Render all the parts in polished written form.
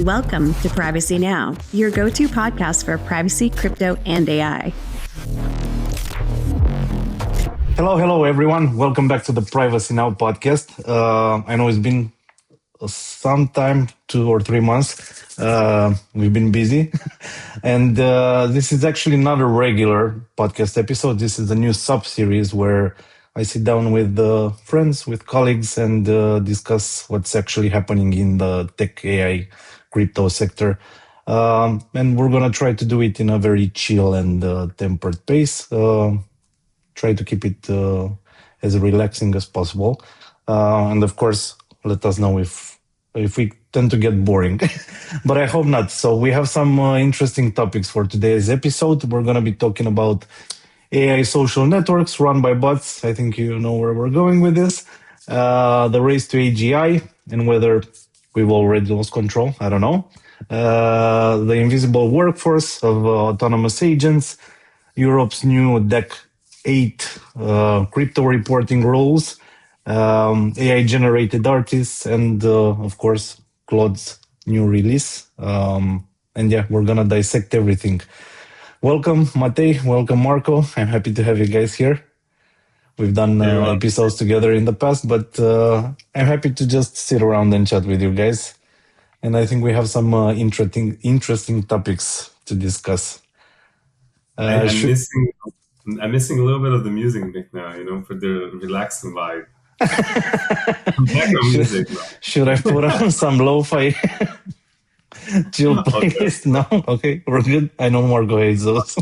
Welcome to Privacy Now, your go-to podcast for privacy, crypto, and AI. Hello, everyone. Welcome back to the Privacy Now podcast. I know it's been some time, 2 or 3 months. We've been busy. And this is actually not a regular podcast episode. This is a new sub-series where I sit down with friends, with colleagues, and discuss what's actually happening in the tech AI crypto sector. And we're going to try to do it in a very chill and tempered pace. Try to keep it as relaxing as possible. And of course, let us know if we tend to get boring. But I hope not. So we have some interesting topics for today's episode. We're going to be talking about AI social networks run by bots. I think you know where we're going with this. The race to AGI and whether we've already lost control. I don't know. The invisible workforce of autonomous agents, Europe's new DEC 8 crypto reporting rules, AI-generated artists, and of course, Claude's new release. And yeah, we're going to dissect everything. Welcome, Matej. Welcome, Marco. I'm happy to have you guys here. We've done episodes together in the past, but I'm happy to just sit around and chat with you guys. And I think we have some interesting topics to discuss. I'm missing a little bit of the music right now, for the relaxing vibe. Should I put on some lo-fi chill playlist? No? Okay, we're good. I know Marco hates those.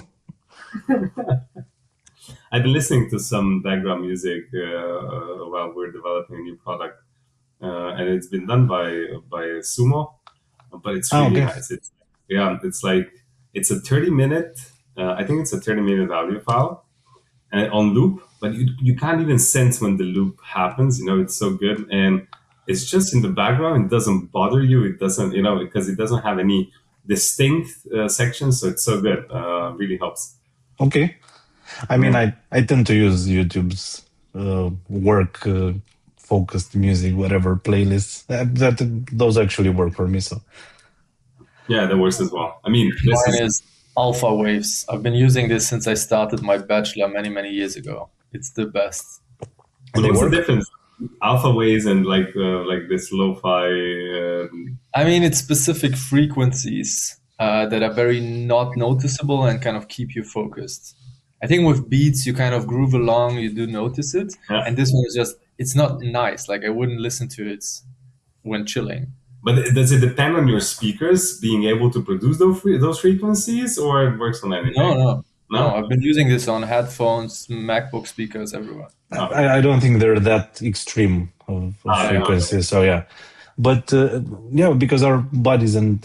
I've been listening to some background music while we're developing a new product. And it's been done by Sumo, but it's really nice. It's a 30-minute, I think it's a 30-minute audio file and on loop, but you can't even sense when the loop happens. It's so good. And it's just in the background. It doesn't bother you. It doesn't, because it doesn't have any distinct sections. So it's so good. Really helps. Okay. I mean, I tend to use YouTube's work focused music, whatever playlists. Those actually work for me. So yeah, that works as well. I mean, mine is Alpha Waves. I've been using this since I started my bachelor many years ago. It's the best. What's the difference? Alpha Waves and like this lo-fi. I mean, it's specific frequencies that are very not noticeable and kind of keep you focused. I think with beats, you kind of groove along, you do notice it. Yeah. And this one is just, it's not nice. Like I wouldn't listen to it when chilling. But does it depend on your speakers being able to produce those frequencies, or it works on anything? No. I've been using this on headphones, MacBook speakers, everywhere. I don't think they're that extreme of frequencies. Yeah. So yeah. But because our bodies and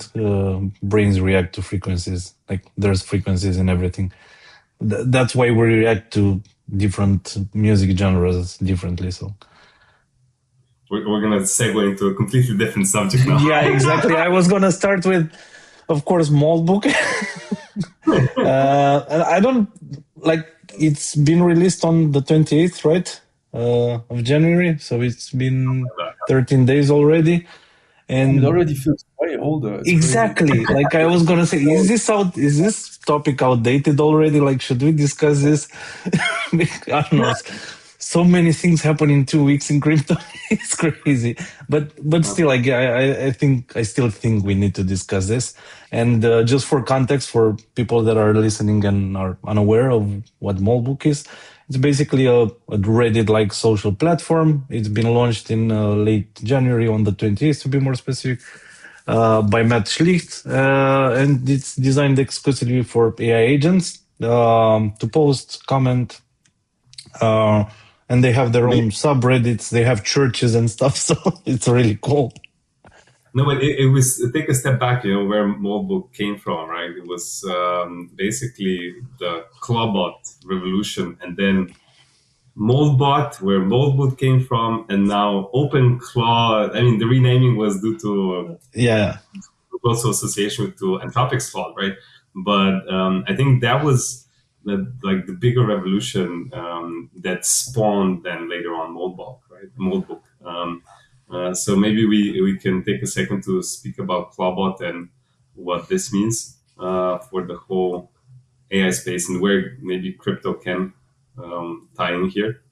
brains react to frequencies. Like there's frequencies in everything. That's why we react to different music genres differently. So we're going to segue into a completely different subject now. Yeah, exactly. I was going to start with, of course, Moltbook. I don't it's been released on the 28th, right? Of January. So it's been 13 days already. And it already feels way older. It's exactly. Like I was gonna say, is this topic outdated already? Like, should we discuss this? I don't know. So many things happen in 2 weeks in crypto. It's crazy. But still, like I still think we need to discuss this. And just for context, for people that are listening and are unaware of what Moltbook is, it's basically a Reddit-like social platform. It's been launched in late January on the 28th, to be more specific, by Matt Schlicht. And it's designed exclusively for AI agents to post, comment, and they have their own subreddits. They have churches and stuff, so it's really cool. No, but it was, take a step back, where Moltbook came from, right? It was basically the Clawbot revolution, and then Moltbot, where Moltbook came from, and now OpenClaw. I mean, the renaming was due to also association to Anthropic's Claude, right? But I think that was the bigger revolution that spawned then later on Moltbook, right? Moltbook. So maybe we can take a second to speak about Clawbot and what this means for the whole AI space and where maybe crypto can tie in here.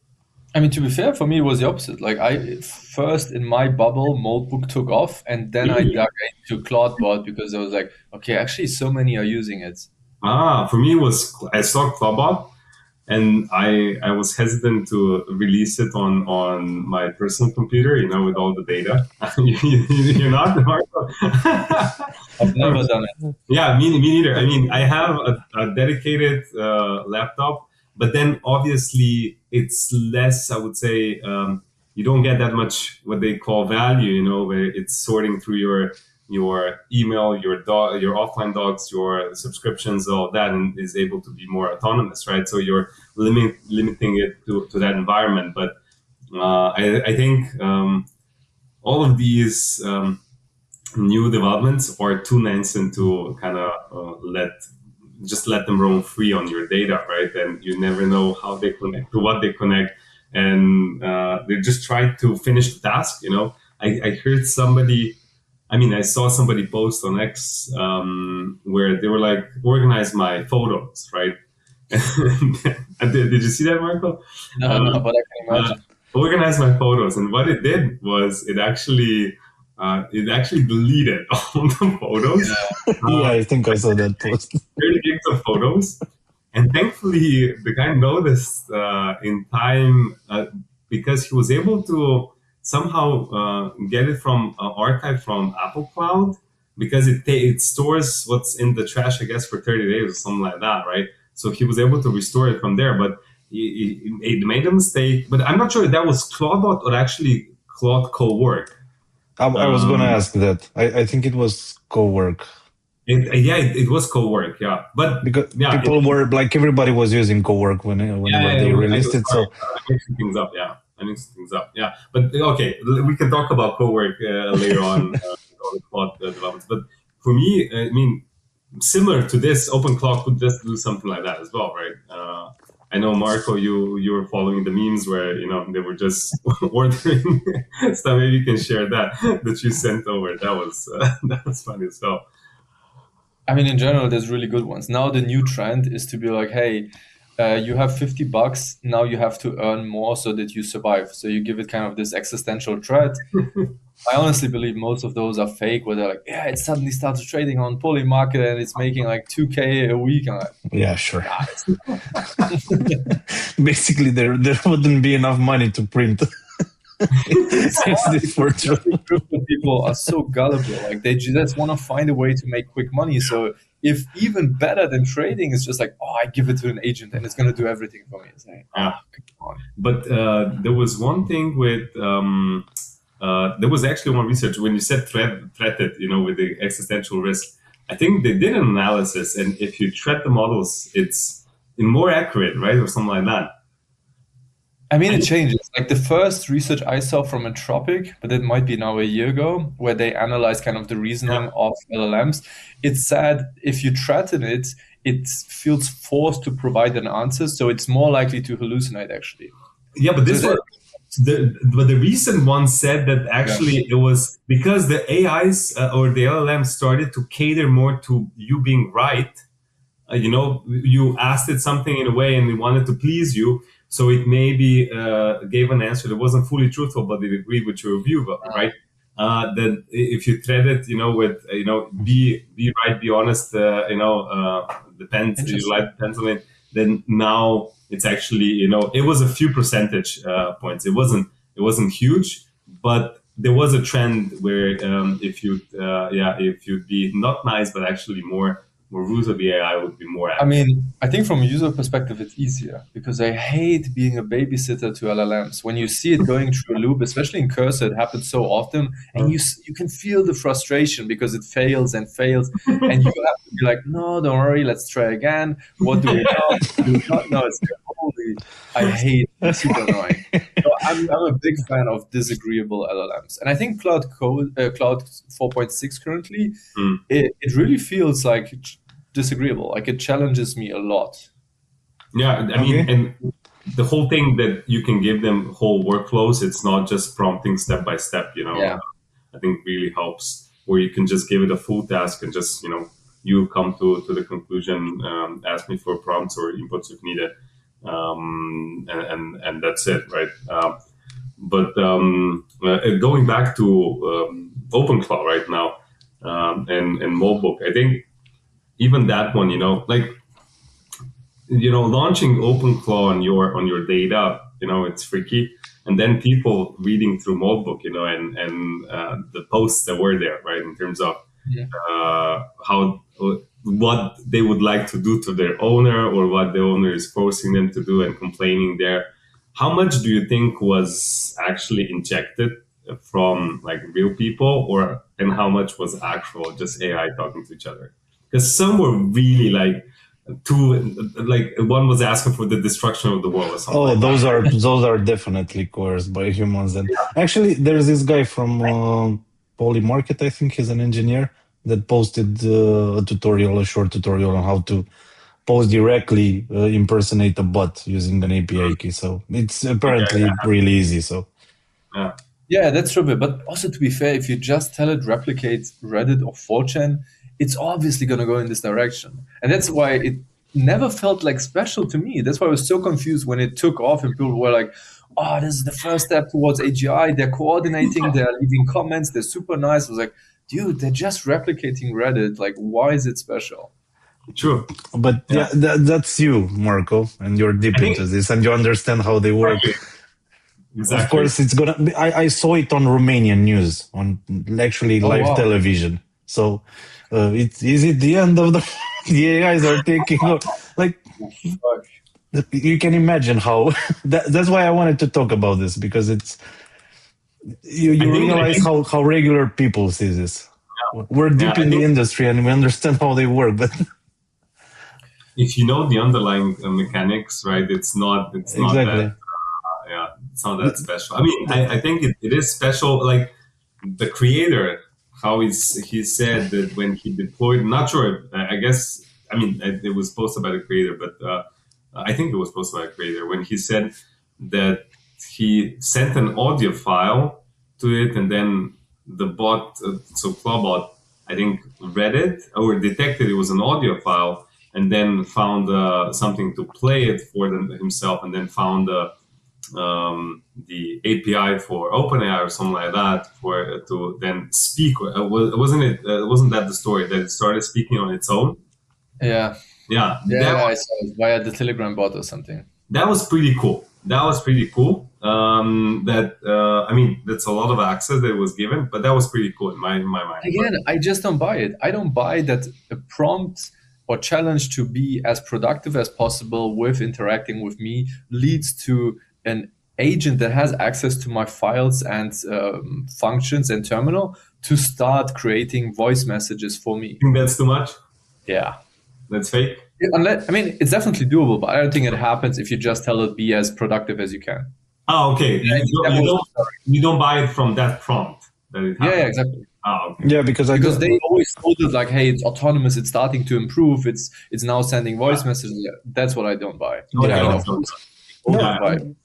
I mean, to be fair, for me, it was the opposite. Like first in my bubble, Moltbook took off, and then I dug into Claudebot because I was like, okay, actually, so many are using it. For me, I saw Clawbot, and I was hesitant to release it on my personal computer, with all the data. You're not, Marco? I've never done it. Yeah, me neither. I mean, I have a dedicated laptop, but then obviously it's less, I would say, you don't get that much what they call value, where it's sorting through your email, your offline docs, your subscriptions, all that, and is able to be more autonomous, right? So you're limiting it to that environment. But I think all of these new developments are too nascent to kind of let them roam free on your data, right? And you never know how they connect, to what they connect, and they're just trying to finish the task. I heard somebody. I saw somebody post on X where they were like, organize my photos, right? Did you see that, Marco? No, but I can imagine. Organize my photos. And what it did was it actually deleted all the photos. Yeah, I think I saw that post. 30 gigs of photos. And thankfully, the guy noticed in time because he was able to somehow get it from archive from Apple Cloud, because it stores what's in the trash, I guess, for 30 days or something like that, right? So he was able to restore it from there, but he made a mistake. But I'm not sure if that was Claudebot or actually Claude Cowork. I was going to ask that. I think it was Cowork. It was Cowork, yeah. But because people were like, everybody was using Cowork whenever they released it. So I mixed things up, yeah. But okay, we can talk about Cowork later on the Claude developments. But for me, similar to this, OpenClaw could just do something like that as well, right? I know, Marco, you were following the memes where they were just ordering stuff. Maybe you can share that you sent over. That was funny as well. In general, there's really good ones. Now the new trend is to be like, hey, you have $50. Now you have to earn more so that you survive. So you give it kind of this existential threat. I honestly believe most of those are fake, where they're like, yeah, it suddenly starts trading on Poly Market and it's making like $2,000 a week. I'm like, yeah, sure. Basically, there wouldn't be enough money to print. People are so gullible. Like they just want to find a way to make quick money. So if even better than trading is just like, oh, I give it to an agent and it's going to do everything for me. It's like, come on. But there was one thing with, there was actually one research when you said threatened, with the existential risk. I think they did an analysis, and if you threat the models, it's more accurate, right? Or something like that. It changes. Like the first research I saw from Anthropic, but it might be now a year ago, where they analyzed kind of the reasoning of LLMs. It said if you threaten it, it feels forced to provide an answer, so it's more likely to hallucinate, actually. Yeah, but the recent one said that actually it was because the AIs or the LLM started to cater more to you being right. You asked it something in a way and it wanted to please you. So it maybe gave an answer that wasn't fully truthful, but it agreed with your view, right? That if you thread it, with be right, be honest, depends on it. Then now it's actually it was a few percentage points. It wasn't huge, but there was a trend where if you'd be not nice but actually more rules of the AI would be more accurate. I think from a user perspective, it's easier because I hate being a babysitter to LLMs. When you see it going through a loop, especially in Cursor, it happens so often, and you can feel the frustration because it fails and fails, and you have to be like, no, don't worry, let's try again. What do we know? Do we not know? It's like, holy, I hate it. It's super annoying. So I'm a big fan of disagreeable LLMs, and I think Cloud 4.6 currently, it really feels like disagreeable. Like it challenges me a lot. Yeah, and the whole thing that you can give them whole workflows. It's not just prompting step by step, I think really helps, where you can just give it a full task and just, you come to the conclusion, ask me for prompts or inputs if needed. And that's it, right? But going back to OpenClaw right now, and Moltbook, I think even that one, launching OpenClaw on your data, it's freaky. And then people reading through Moltbook, and the posts that were there, right, in terms of what they would like to do to their owner, or what the owner is forcing them to do and complaining there. How much do you think was actually injected from like real people, and how much was actual just AI talking to each other? Because some were really one was asking for the destruction of the world or something. Oh, those are definitely coerced by humans. And actually, there's this guy from Polymarket, I think he's an engineer, that posted a short tutorial on how to post directly impersonate a bot using an API key. So it's apparently really easy. So yeah, that's true. But also, to be fair, if you just tell it replicate Reddit or 4chan, it's obviously going to go in this direction. And that's why it never felt like special to me. That's why I was so confused when it took off and people were like, oh, this is the first step towards AGI. They're coordinating, they're leaving comments, they're super nice. I was like, dude, they're just replicating Reddit. Like, why is it special? True. But that's you, Marco, and you're deep into this and you understand how they work. Exactly. Of course, it's going to... I saw it on Romanian news, on actually live television. So... is it the end of the AIs are taking over? Like, you can imagine how. That's why I wanted to talk about this, because it's you realize how regular people see this. Yeah. We're deep in the industry and we understand how they work, but if you know the underlying mechanics, right? It's not exactly. That. It's not that special. I mean, I think it is special. Like the creator. How he said that when he deployed, not sure, I guess, I mean, it was posted by the creator, but I think it was posted by the creator, when he said that he sent an audio file to it, and then the bot, so Clawbot, I think read it or detected it was an audio file, and then found something to play it for himself, and then found the API for OpenAI or something like that to then speak. Wasn't that the story that it started speaking on its own? Yeah. I saw it via the Telegram bot or something. That was pretty cool. I mean, that's a lot of access that was given, but that was pretty cool in my mind. Again, I just don't buy it. I don't buy that a prompt or challenge to be as productive as possible with interacting with me leads to an agent that has access to my files and functions and terminal to start creating voice messages for me. You think that's too much? Yeah. That's fake? I mean, it's definitely doable, but I don't think it happens if you just tell it be as productive as you can. Oh, okay. You don't buy it from that prompt that it happens. Yeah, exactly. Oh, okay. Yeah, because they always told it like, hey, it's autonomous, it's starting to improve, it's now sending voice messages. Yeah, that's what I don't buy.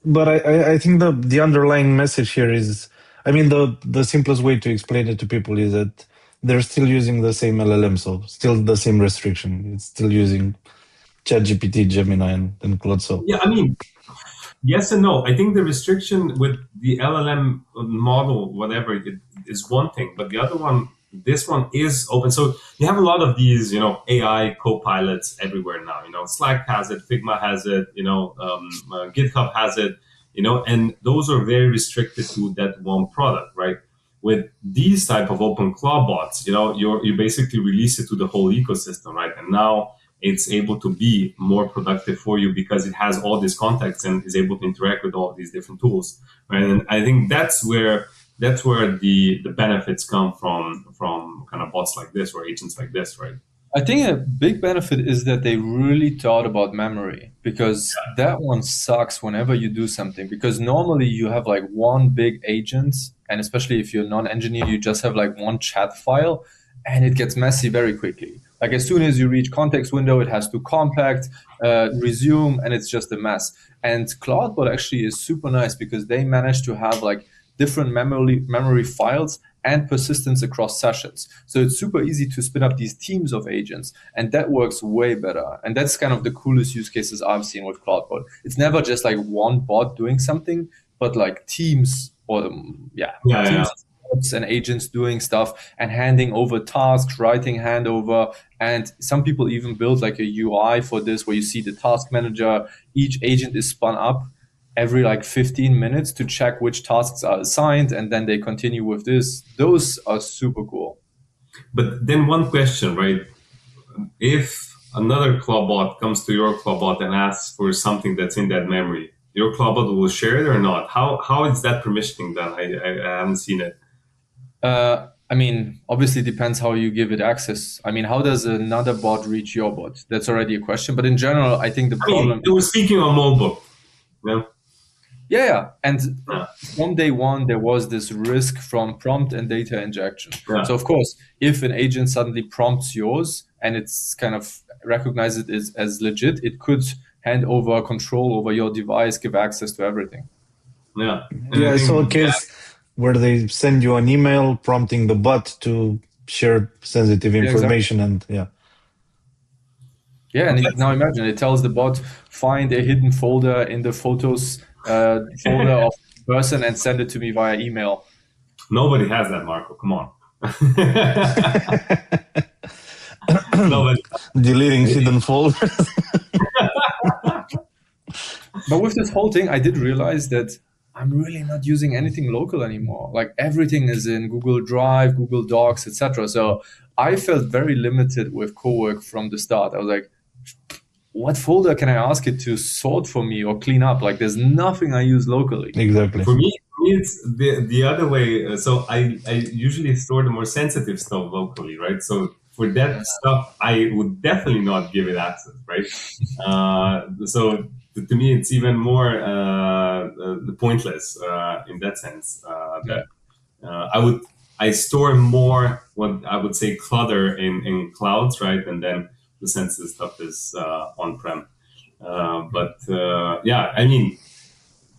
But I think the underlying message here is, I mean, the simplest way to explain it to people is that they're still using the same LLM, so still the same restriction. It's still using ChatGPT, Gemini, and Claude. So yeah, I mean, yes and no. I think the restriction with the LLM model, whatever, it is one thing, but the other one, this one is open. So you have a lot of these, AI co-pilots everywhere now. Slack has it, Figma has it, GitHub has it, and those are very restricted to that one product, right? With these type of open Claw bots, you basically release it to the whole ecosystem, right? And now it's able to be more productive for you because it has all these contacts and is able to interact with all these different tools, right? And I think that's where the benefits come from kind of bots like this or agents like this, right? I think a big benefit is that they really thought about memory, because that one sucks whenever you do something, because normally you have like one big agent, and especially if you're a non-engineer, you just have like one chat file, and it gets messy very quickly. Like as soon as you reach context window, it has to compact, resume, and it's just a mess. And Cloudbot actually is super nice because they manage to have like different memory files and persistence across sessions. So it's super easy to spin up these teams of agents, and that works way better. And that's kind of the coolest use cases I've seen with Cloudbot. It's never just like one bot doing something, but like teams or teams and agents doing stuff and handing over tasks, writing handover. And some people even build like a UI for this where you see the task manager. Each agent is spun up every like 15 minutes to check which tasks are assigned, and then they continue with this. Those are super cool. But then one question, right? If another Clawbot comes to your Clawbot and asks for something that's in that memory, your Clawbot will share it or not? How is that permissioning done? I haven't seen it. I mean, obviously it depends how you give it access. I mean, how does another bot reach your bot? That's already a question. But in general, I think the problem... It was speaking on Moltbook. Yeah. And from day one, there was this risk from prompt and data injection. Yeah. So of course, if an agent suddenly prompts yours and it's kind of recognizes it as legit, it could hand over control over your device, give access to everything. Yeah. I saw a case where they send you an email prompting the bot to share sensitive information. Exactly. And now imagine it tells the bot, find a hidden folder in the photos folder of the person and send it to me via email. Nobody has that, Marco. Come on. Nobody. Deleting hidden folders. But with this whole thing, I did realize that I'm really not using anything local anymore. Like everything is in Google Drive, Google Docs, etc. So I felt very limited with Cowork from the start. I was like, what folder can I ask it to sort for me or clean up? Like there's nothing I use locally. Exactly. For me, it's the other way. So I usually store the more sensitive stuff locally, right? So for that stuff, I would definitely not give it access, right? So to me, it's even more pointless in that sense. I store more what I would say clutter in clouds, right? And then the sensitive stuff is on-prem. I mean,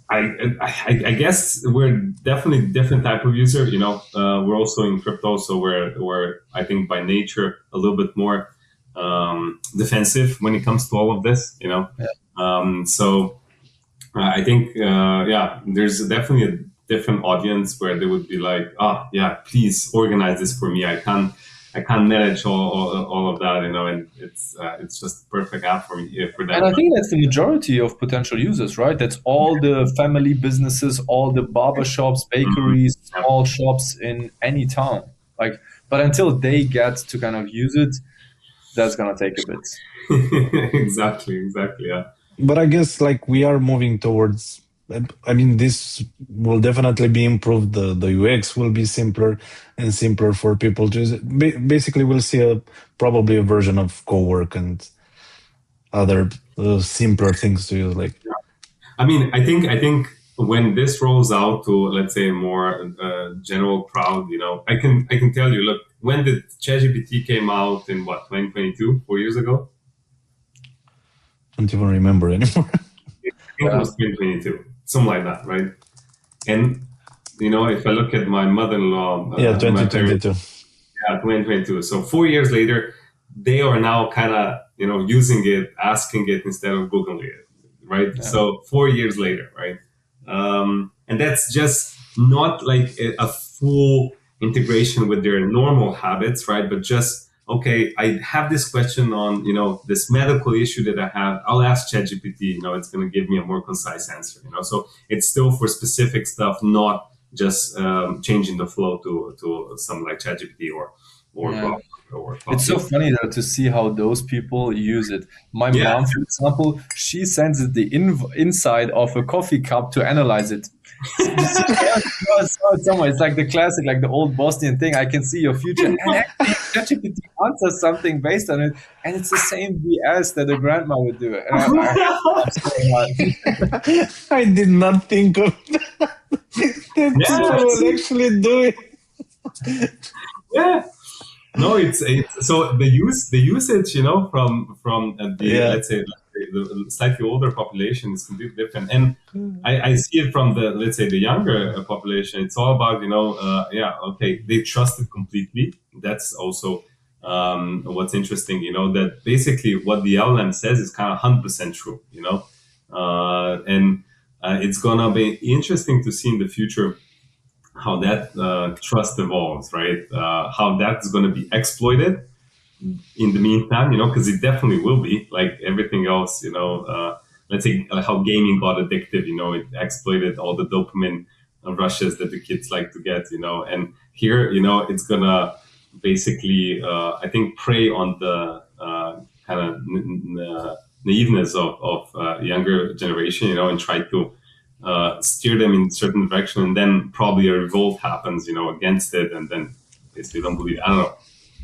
I guess we're definitely a different type of user. We're also in crypto, so we're I think by nature a little bit more defensive when it comes to all of this. So I think there's definitely a different audience where they would be like, please organize this for me. I can't manage all of that, and it's just a perfect app for me for that. And I think that's the majority of potential users, right? That's all the family businesses, all the barbershops, bakeries, small shops in any town. But until they get to kind of use it, that's gonna take a bit. Exactly, yeah. But I guess we are moving towards. I mean, this will definitely be improved. The UX will be simpler and simpler for people to use it. Basically, we'll see probably a version of Cowork and other simpler things to use. I mean, I think when this rolls out to, let's say, more general crowd, I can tell you. Look, when did ChatGPT came out in 2022, 4 years ago? I don't even remember anymore. I think it was 2022. Something like that, right? And, if I look at my mother-in-law... 2022. 2022. So 4 years later, they are now kind of, using it, asking it instead of Googling it, right? Yeah. So 4 years later, right? And that's just not like a full integration with their normal habits, right? But just, okay, I have this question on, this medical issue that I have. I'll ask ChatGPT, it's going to give me a more concise answer, So it's still for specific stuff, not just changing the flow to something like ChatGPT or It's so funny though to see how those people use it. My mom, for example, she sends it the inside of a coffee cup to analyze it. It's like the classic, like the old Bosnian thing. I can see your future, and actually ChatGPT answers something based on it, and it's the same BS that a grandma would do. I did not think of that. People will actually do it. Yeah. No, it's so the usage, from let's say the slightly older population is completely different, and I see it from the, let's say, the younger population. It's all about they trust it completely. That's also what's interesting, that basically what the LLM says is kind of 100% true, and it's gonna be interesting to see in the future how that trust evolves, right? How that's going to be exploited in the meantime, because it definitely will be, like everything else, let's say how gaming got addictive, it exploited all the dopamine rushes that the kids like to get, and here, it's going to basically, I think, prey on the kind of naiveness of younger generation, and try to steer them in a certain direction, and then probably a revolt happens, against it, and then basically don't believe. I don't know.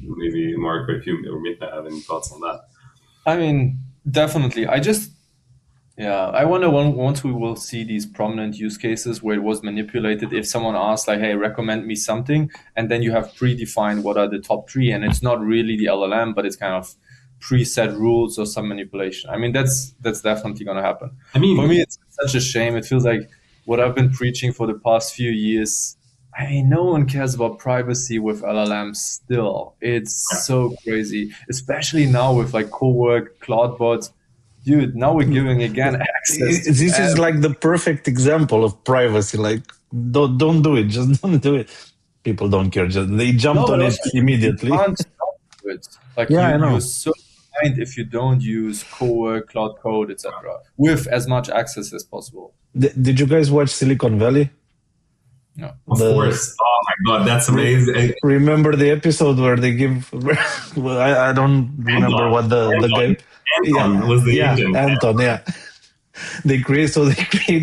Maybe Marco, if you or Mita have any thoughts on that. I mean, definitely. I wonder once we will see these prominent use cases where it was manipulated. If someone asks, like, "Hey, recommend me something," and then you have predefined what are the top 3, and it's not really the LLM, but it's kind of preset rules or some manipulation. I mean, that's definitely going to happen. I mean, for me, it's such a shame. It feels like what I've been preaching for the past few years. I mean, no one cares about privacy with LLMs still. It's so crazy, especially now with like coworker, Claude bots. Dude, now we're giving again access. This is like the perfect example of privacy. Like, don't do it. Just don't do it. People don't care. They jumped on it immediately. You can't stop it. Like, I know. You're so behind if you don't use coworker, Cloud Code, etc., with as much access as possible. Did you guys watch Silicon Valley? No. Of course. Oh my God, that's amazing. Remember the episode where they give? I don't remember what the guy. Anton was the agent. Anton. Yeah. They create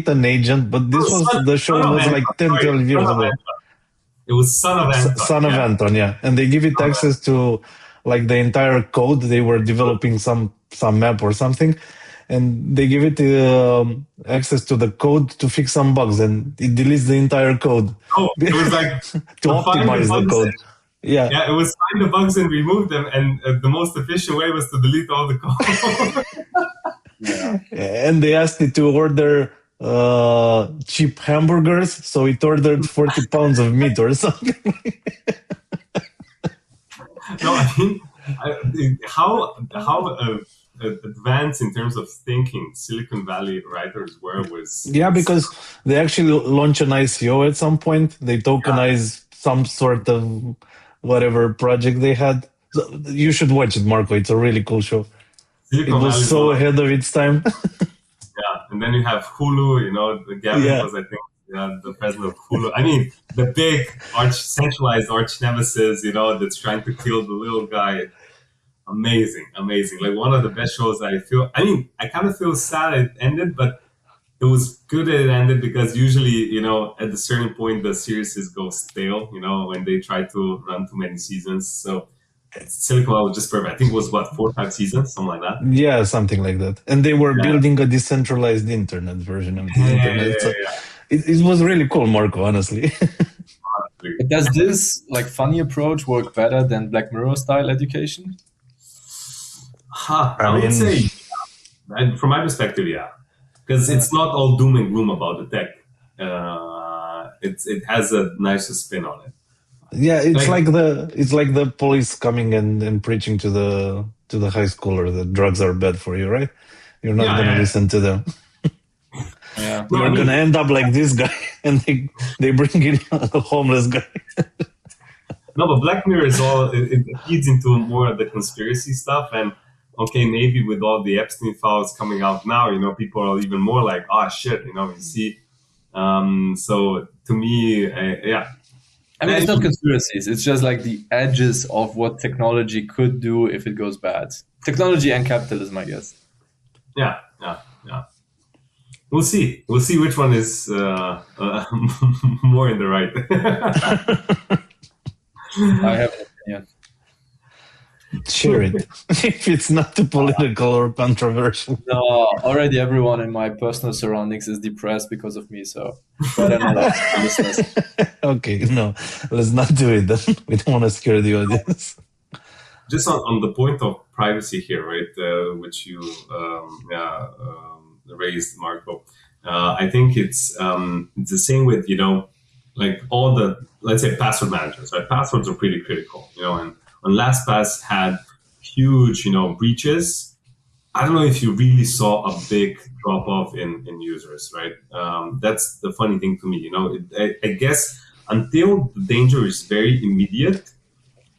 an agent, but the show was like 10, 12 years ago. It was Son of Anton. Son of Anton, yeah. And they give it access to like the entire code. They were developing some map or something. And they give it access to the code to fix some bugs, and it deletes the entire code. Oh, it was like to optimize the code. Yeah, it was find the bugs and remove them, and the most efficient way was to delete all the code. And they asked it to order cheap hamburgers, so it ordered 40 pounds of meat or something. No, I mean, how advanced in terms of thinking Silicon Valley writers were was... Yeah, because they actually launch an ICO at some point. They tokenize some sort of whatever project they had. So you should watch it, Marco. It's a really cool show. It was so ahead of its time. And then you have Hulu, Gavin was, I think, the president of Hulu. I mean, the big centralized arch nemesis, that's trying to kill the little guy. Amazing. Like one of the best shows I feel. I mean, I kind of feel sad it ended, but it was good that it ended because usually, at a certain point, the series go stale, when they try to run too many seasons. So Silicon Valley was just perfect. I think it was 4 or 5 seasons, something like that. Yeah, something like that. And they were building a decentralized internet version of the internet. So it was really cool, Marco, honestly. Does this funny approach work better than Black Mirror style education? I would say, from my perspective, yeah, because it's not all doom and gloom about the tech. It has a nicer spin on it. Yeah, it's like the police coming and preaching to the high schooler that drugs are bad for you, right? You're not going to listen to them. Yeah, you're going to end up like this guy, and they bring in a homeless guy. No, but Black Mirror is all it feeds into more of the conspiracy stuff, and maybe with all the Epstein files coming out now, people are even more like, oh shit, you see. So to me, I mean, it's not conspiracies. It's just like the edges of what technology could do if it goes bad. Technology and capitalism, I guess. Yeah. We'll see. We'll see which one is more in the right. I have an opinion. Share it if it's not too political or controversial. No, already everyone in my personal surroundings is depressed because of me, so better not ask the listeners. Okay, no, let's not do it then. We don't want to scare the audience. just on the point of privacy here, right, which you raised, Marco. I think it's the same with, like all the, let's say, password managers, right? Passwords are pretty critical, and when LastPass had huge, breaches, I don't know if you really saw a big drop off in users, right? That's the funny thing to me, I guess until the danger is very immediate,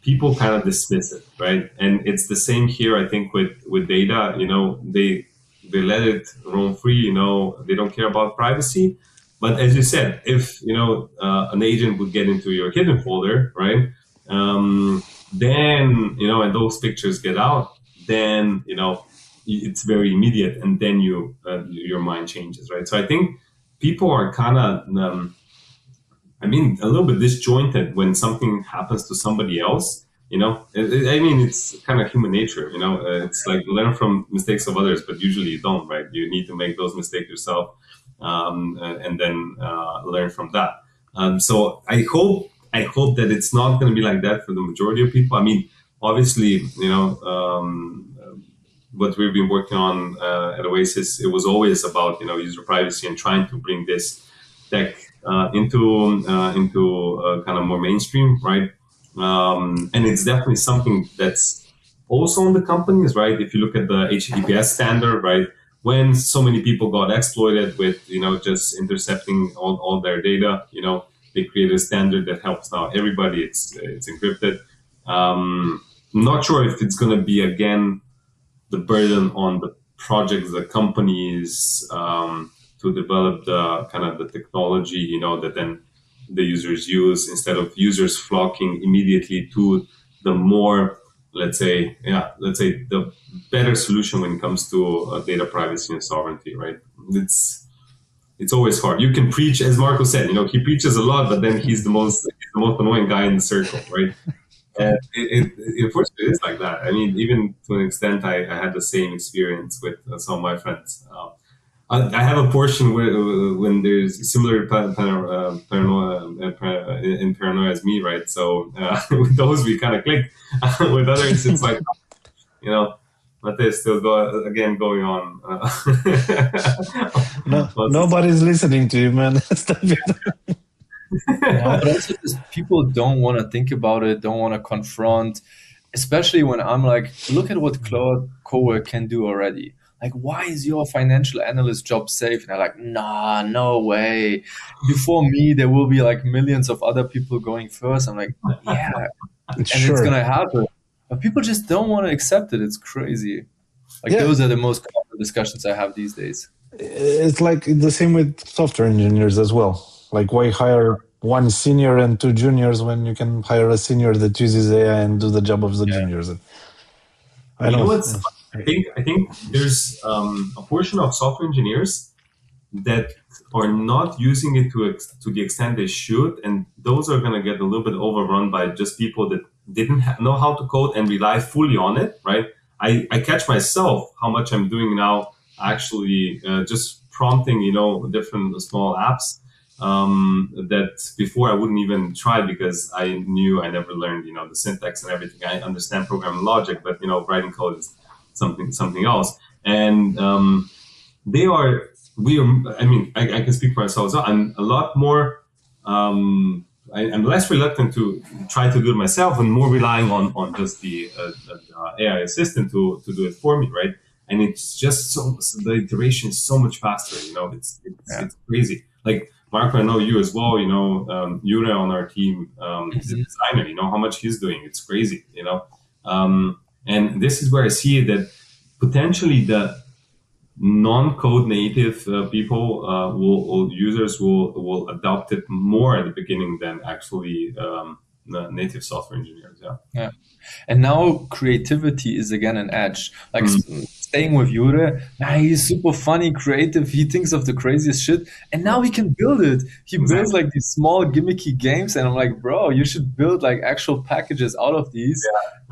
people kind of dismiss it, right? And it's the same here, I think, with data, they let it roam free, they don't care about privacy. But as you said, if, an agent would get into your hidden folder, right? Then, and those pictures get out, then, it's very immediate, and then your mind changes, right? So I think people are kind of, a little bit disjointed when something happens to somebody else. It's kind of human nature. It's like learn from mistakes of others, but usually you don't, right? You need to make those mistakes yourself, and then learn from that. So I hope that it's not going to be like that for the majority of people. Obviously, what we've been working on at Oasis, it was always about user privacy and trying to bring this tech into kind of more mainstream, right? And it's definitely something that's also in the companies, right? If you look at the HTTPS standard, right, when so many people got exploited with just intercepting all their data, they created a standard that helps now everybody. It's encrypted. Not sure if it's going to be again the burden on the projects, the companies, to develop the kind of the technology, that then the users use, instead of users flocking immediately to the more, let's say the better solution when it comes to data privacy and sovereignty, right? It's always hard. You can preach, as Marco said, he preaches a lot, but then he's the most annoying guy in the circle, right? And it unfortunately is like that. Even to an extent, I had the same experience with some of my friends. I have a portion where when there's similar paranoia as me, right? So with those we kind of click. With others, it's like, but they're still going on. Nobody's listening to you, man. Stop it. But also just people don't want to think about it, don't want to confront, especially when I'm like, look at what Claude coworker can do already. Like, why is your financial analyst job safe? And they're like, nah, no way. Before me, there will be like millions of other people going first. I'm like, yeah, and sure, it's going to happen. But people just don't want to accept it. It's crazy. Like, those are the most common discussions I have these days. It's like the same with software engineers as well. Like, why hire one senior and two juniors when you can hire a senior that uses AI and do the job of the juniors? I know. I think there's a portion of software engineers that are not using it to the extent they should, and those are going to get a little bit overrun by just people that didn't know how to code and rely fully on it, right? I catch myself how much I'm doing now, actually just prompting, different small apps that before I wouldn't even try because I knew I never learned, the syntax and everything. I understand programming logic, but writing code is something else. And I can speak for myself. So I'm a lot more. I'm less reluctant to try to do it myself and more relying on just the AI assistant to do it for me, right? And it's just the iteration is so much faster. It's crazy. Like, Marco, I know you as well. Yura on our team is a designer. How much he's doing. It's crazy. And this is where I see that potentially the non-code native people users will adopt it more at the beginning than actually the native software engineers. Yeah. And now creativity is again an edge. Like staying with Jure, he's super funny, creative. He thinks of the craziest shit, and now he can build it. He builds like these small gimmicky games, and I'm like, bro, you should build like actual packages out of these.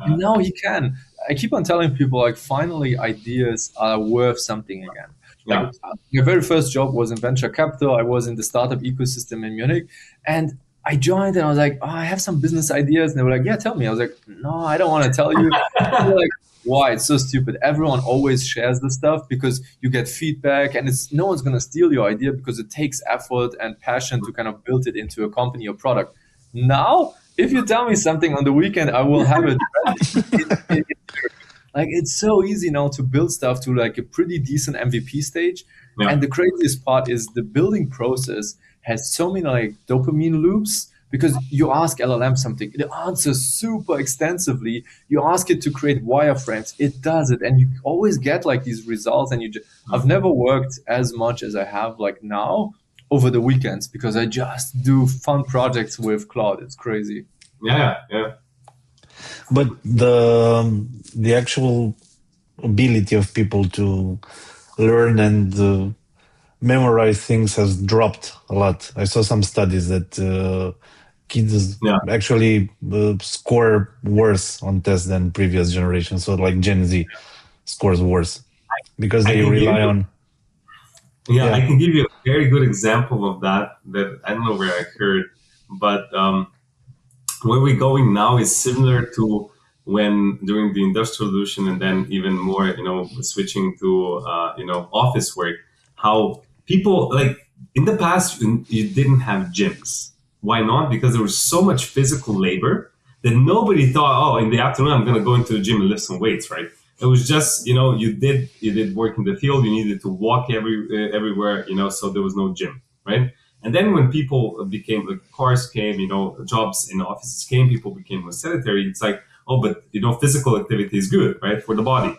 And now he can. I keep on telling people, like, finally ideas are worth something again. Like, my very first job was in venture capital. I was in the startup ecosystem in Munich, and I joined and I was like, oh, I have some business ideas. And they were like, yeah, tell me. I was like, no, I don't want to tell you. They're like, why? It's so stupid. Everyone always shares the stuff because you get feedback, and it's no one's going to steal your idea because it takes effort and passion to kind of build it into a company or product. Now, if you tell me something on the weekend, I will have it ready. Like, it's so easy now to build stuff to like a pretty decent MVP stage. Yeah. And the craziest part is the building process has so many like dopamine loops, because you ask LLM something, it answers super extensively. You ask it to create wireframes, it does it, and you always get like these results. And I've never worked as much as I have like now over the weekends, because I just do fun projects with Claude. It's crazy. Yeah. But the actual ability of people to learn and memorize things has dropped a lot. I saw some studies that kids actually score worse on tests than previous generations. So like Gen Z scores worse because they rely on... Yeah, I can give you a very good example of that I don't know where I heard, but where we're going now is similar to when during the Industrial Revolution, and then even more, switching to, office work, how people, like in the past, you didn't have gyms. Why not? Because there was so much physical labor that nobody thought, oh, in the afternoon, I'm going to go into the gym and lift some weights, right? It was just, you did work in the field, you needed to walk everywhere, so there was no gym, right? And then when people became, cars came, jobs in offices came, people became more sedentary. It's like, oh, but, physical activity is good, right, for the body.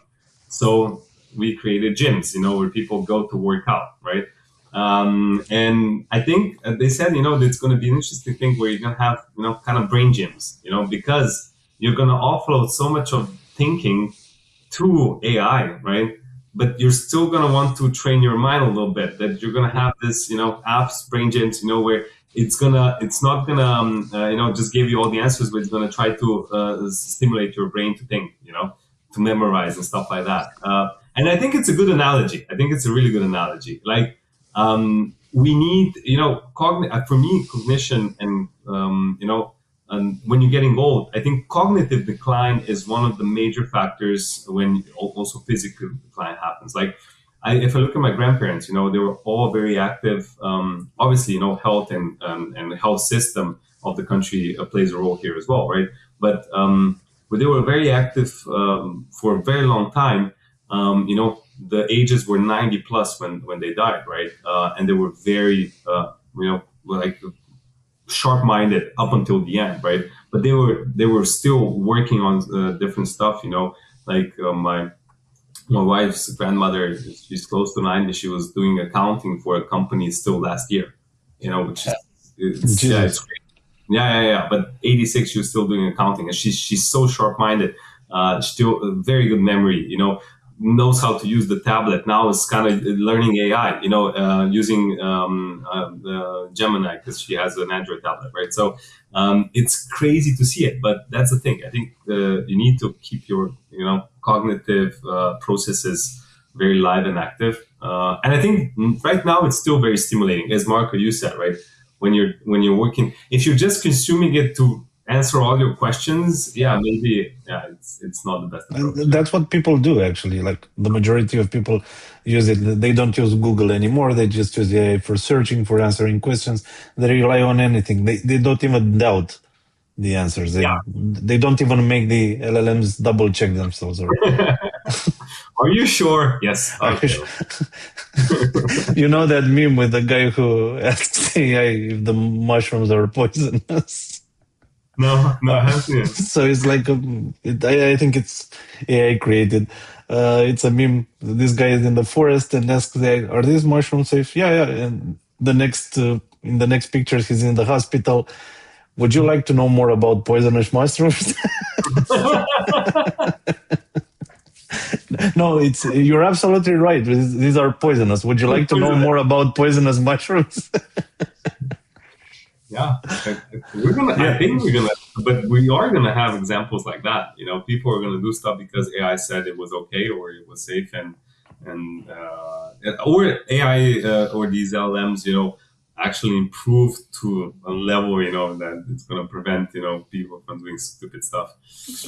So we created gyms, where people go to work out, right? And I think they said, it's going to be an interesting thing where you're going to have, kind of brain gyms, because you're going to offload so much of thinking to AI, right? But you're still going to want to train your mind a little bit, that you're going to have this, apps, brain gyms, where it's not gonna, just give you all the answers, but it's going to try to stimulate your brain to think, to memorize and stuff like that. And I think it's a good analogy. I think it's a really good analogy. Like, we need, for me, cognition and, and when you're getting old, I think cognitive decline is one of the major factors when also physical decline happens. Like, if I look at my grandparents, they were all very active. Obviously, health and the health system of the country plays a role here as well, right? But they were very active for a very long time. The ages were 90 plus when they died, right? And they were very, like sharp-minded up until the end, right? But they were still working on different stuff, like my wife's grandmother, she's close to 90. She was doing accounting for a company still last year, which is it's great. Yeah. But 86, she was still doing accounting, and she's so sharp-minded, still a very good memory, knows how to use the tablet. Now is kind of learning AI, using Gemini, because she has an Android tablet, right? So it's crazy to see it, but that's the thing. I think you need to keep your, cognitive processes very live and active. And I think right now it's still very stimulating, as Marco, you said, right? When you're working, if you're just consuming it to answer all your questions, maybe it's not the best approach. And that's what people do, actually. Like, the majority of people use it. They don't use Google anymore. They just use AI for searching, for answering questions. They rely on anything. They don't even doubt the answers. They don't even make the LLMs double check themselves. Are you sure? Yes. Okay. You know that meme with the guy who asks AI if the mushrooms are poisonous? No, I haven't seen it. So it's like, I think it's AI created. It's a meme. This guy is in the forest and asks, are these mushrooms safe? Yeah. And in the next picture, he's in the hospital. Would you like to know more about poisonous mushrooms? No, you're absolutely right. These are poisonous. Would you like to know more about poisonous mushrooms? Yeah, I think we're gonna, but we are gonna have examples like that. People are gonna do stuff because AI said it was okay or it was safe, and or AI or these LLMs. actually improved to a level, that it's going to prevent, people from doing stupid stuff.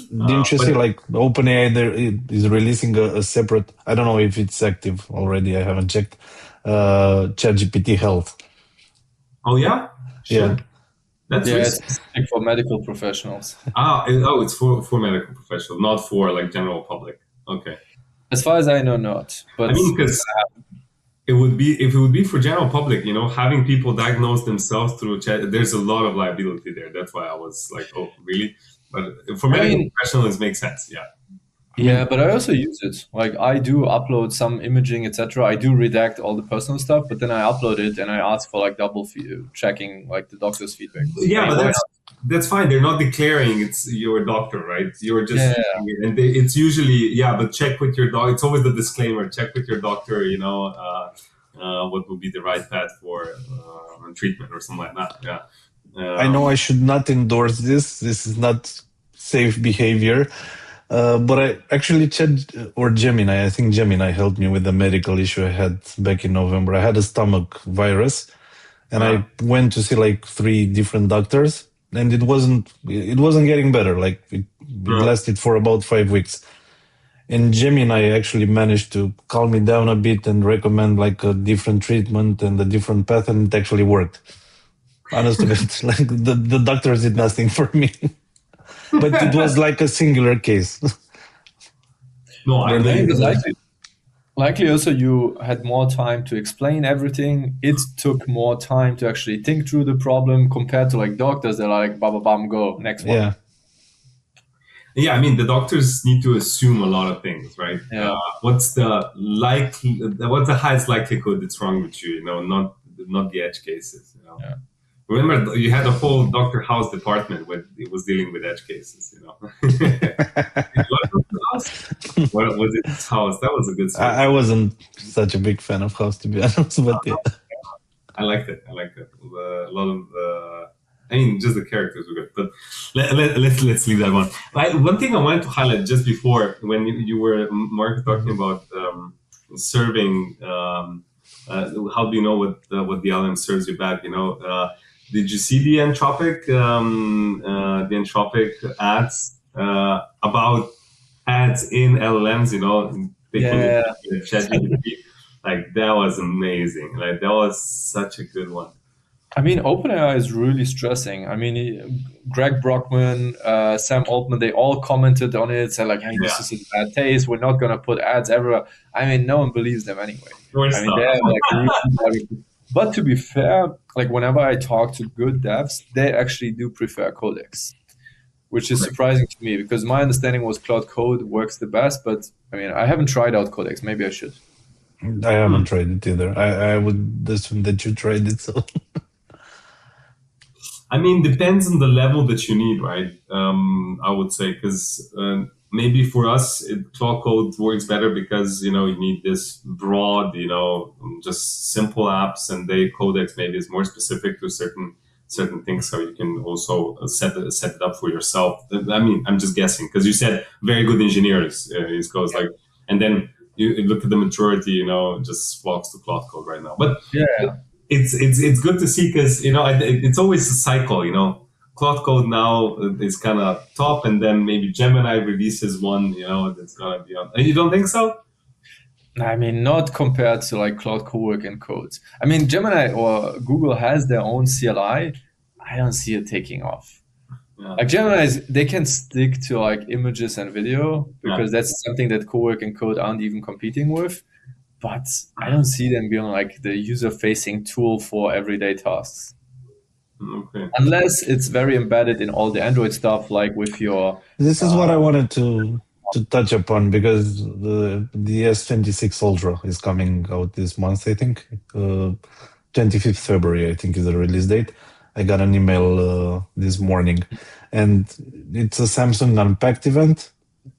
Didn't you see like OpenAI there is releasing a separate, I don't know if it's active already, I haven't checked, ChatGPT Health. Oh yeah? Sure. Yeah. That's it's for medical professionals. It's for medical professionals, not for like general public. Okay. As far as I know, not. But I mean, because if it would be for general public, having people diagnose themselves through chat, there's a lot of liability there. That's why I was like, oh, really? But for medical professionals, it makes sense. Yeah. Yeah, but I also use it. Like I do upload some imaging, etc. I do redact all the personal stuff, but then I upload it and I ask for like double checking, like the doctor's feedback. Yeah, but that's fine. They're not declaring it's your doctor, right? You're just and it's usually but check with your doctor. It's always the disclaimer: check with your doctor. What would be the right path for treatment or something like that. Yeah. I know I should not endorse this. This is not safe behavior. But I actually Gemini, I think Gemini helped me with the medical issue I had back in November. I had a stomach virus and I went to see like 3 different doctors and it wasn't getting better. Like it lasted for about 5 weeks. And Gemini actually managed to calm me down a bit and recommend like a different treatment and a different path, and it actually worked. Honestly, like the doctors did nothing for me. But it was like a singular case. No, I think likely also you had more time to explain everything. It took more time to actually think through the problem compared to like doctors that are like, bam, go, next one. Yeah. Yeah, I mean, the doctors need to assume a lot of things, right? Yeah. What's the highest likelihood it's wrong with you? Not the edge cases. Yeah. Remember, you had a whole Dr. House department when it was dealing with edge cases. What was it? House? That was a good story. I wasn't such a big fan of House, to be honest, but yeah. I liked it. A lot of just the characters were good. But let's leave that one. One thing I wanted to highlight just before, when you were, Mark, talking about serving. How do you know what the LM serves you back? Did you see the Entropic ads about ads in LLMs? ChatGPT. Like that was amazing. Like that was such a good one. I mean, OpenAI is really stressing. I mean, Greg Brockman, Sam Altman, they all commented on it, said like, "Hey, this is a bad taste. We're not gonna put ads everywhere." I mean, no one believes them anyway. They're like, but to be fair, like whenever I talk to good devs, they actually do prefer Codex, which is surprising to me because my understanding was Cloud Code works the best. But I mean, I haven't tried out Codex. Maybe I should. I haven't tried it either. I would assume that you tried it, so. I mean, depends on the level that you need, right? I would say, because maybe for us, Cloud Code works better because, you need this broad, just simple apps, and Codex maybe is more specific to certain things, so you can also set it up for yourself. I mean, I'm just guessing, because you said very good engineers is Codex, like, and then you look at the majority, just flocks to Cloud Code right now. But yeah. It's good to see because it's always a cycle. Cloud Code now is kind of top, and then maybe Gemini releases one. That's gonna be on. And you don't think so? I mean, not compared to like Cloud Coworker and Codes. I mean, Gemini or Google has their own CLI. I don't see it taking off. Yeah. Like Gemini, they can stick to like images and video because that's something that Coworker and Code aren't even competing with. But I don't see them being like the user-facing tool for everyday tasks. Okay. Unless it's very embedded in all the Android stuff, like with your... This is what I wanted to touch upon, because the S26 Ultra is coming out this month, I think. 25th February, I think, is the release date. I got an email this morning. And it's a Samsung Unpacked event.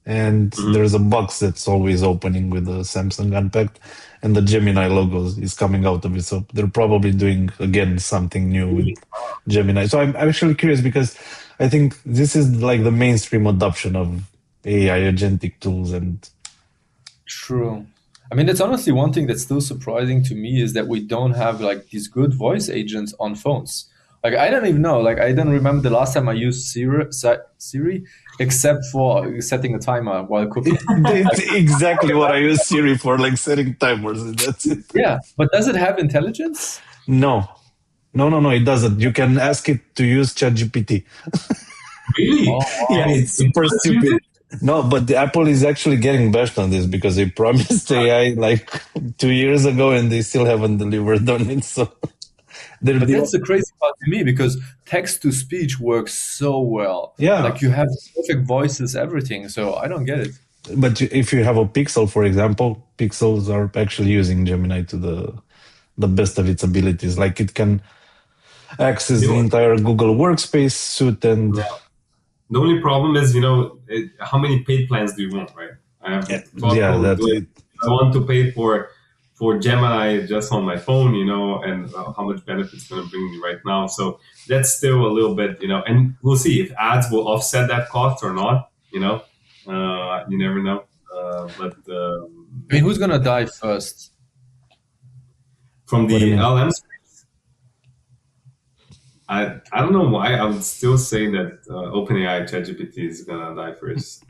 And there's a box that's always opening with the Samsung Unpacked, and the Gemini logo is coming out of it. So they're probably doing, again, something new with Gemini. So I'm actually curious, because I think this is like the mainstream adoption of AI agentic tools. And true. I mean, that's honestly one thing that's still surprising to me is that we don't have like these good voice agents on phones. Like, I don't even know. Like, I don't remember the last time I used Siri, except for setting a timer while cooking. It's exactly what I use Siri for, like setting timers. That's it. Yeah, but does it have intelligence? No, it doesn't. You can ask it to use ChatGPT. Really? Oh, wow. Yeah, it's super stupid. No, but the Apple is actually getting bashed on this because they promised AI like 2 years ago and they still haven't delivered on it. So, but that's the crazy part to me because text to speech works so well. Yeah, like you have perfect voices, everything. So I don't get it. But if you have a Pixel, for example, Pixels are actually using Gemini to the best of its abilities. Like it can access the entire Google Workspace suite and. Yeah. The only problem is, how many paid plans do you want, right? I have that's it. I want to pay for Gemini just on my phone, and how much benefit it's going to bring me right now. So that's still a little bit, and we'll see if ads will offset that cost or not. You never know. But I mean, who's going to die first? From the LLMs? I don't know why I would still say that OpenAI ChatGPT is gonna die first,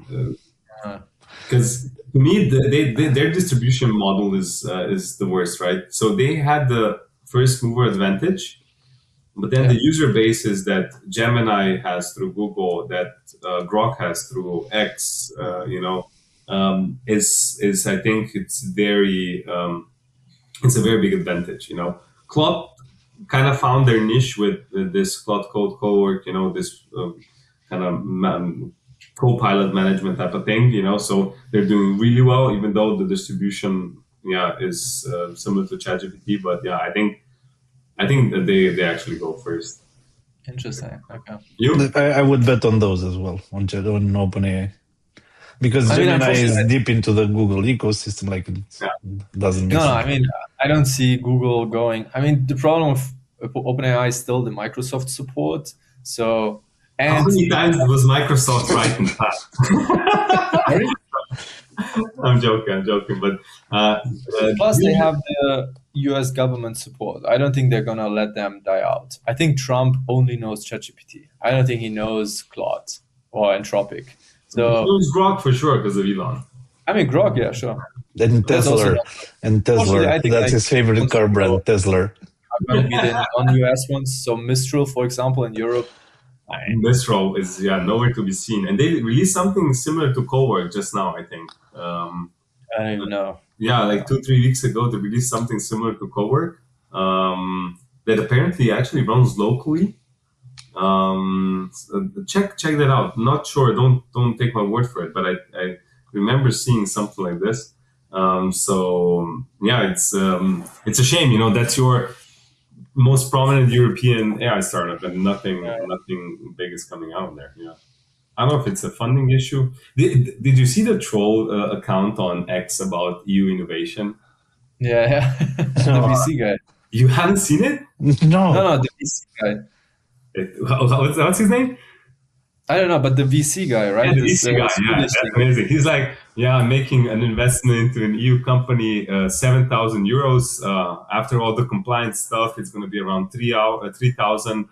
because to me their distribution model is the worst, right? So they had the first mover advantage, but then the user base is that Gemini has through Google, that Grok has through X, is I think it's a very big advantage. Claude kind of found their niche with this Claude Code coworker, this kind of co-pilot management type of thing, so they're doing really well, even though the distribution, is similar to ChatGPT. But I think that they actually go first. Interesting. Okay. You? I would bet on those as well on OpenAI. Because Gemini is deep into the Google ecosystem, like it doesn't make sense. I mean, I don't see Google going. I mean, the problem with OpenAI is still the Microsoft support. So, and how many times was Microsoft right in the past? I'm joking, but plus they have the US government support. I don't think they're gonna let them die out. I think Trump only knows ChatGPT. I don't think he knows Claude or Anthropic. So he knows Grok for sure because of Elon. I mean, Grok, yeah, sure. And Tesla, that's his favorite car brand, Tesla. Are going to be the non-US ones. So Mistral, for example, in Europe. Mistral is nowhere to be seen, and they released something similar to Cowork just now, I think. I don't even know. Yeah, like 2-3 weeks ago, they released something similar to Cowork that apparently actually runs locally. Check that out. Not sure. Don't take my word for it, but I remember seeing something like this. It's a shame. That's your most prominent European AI startup, and nothing big is coming out there. Yeah, I don't know if it's a funding issue. Did you see the troll account on X about EU innovation? Yeah. The VC guy. You haven't seen it? No, the VC guy. What's his name? I don't know, but the VC guy, right? Yeah, the VC guy, that's amazing. He's like, I'm making an investment into an EU company, 7,000 euros. After all the compliance stuff, it's going to be around 3,000.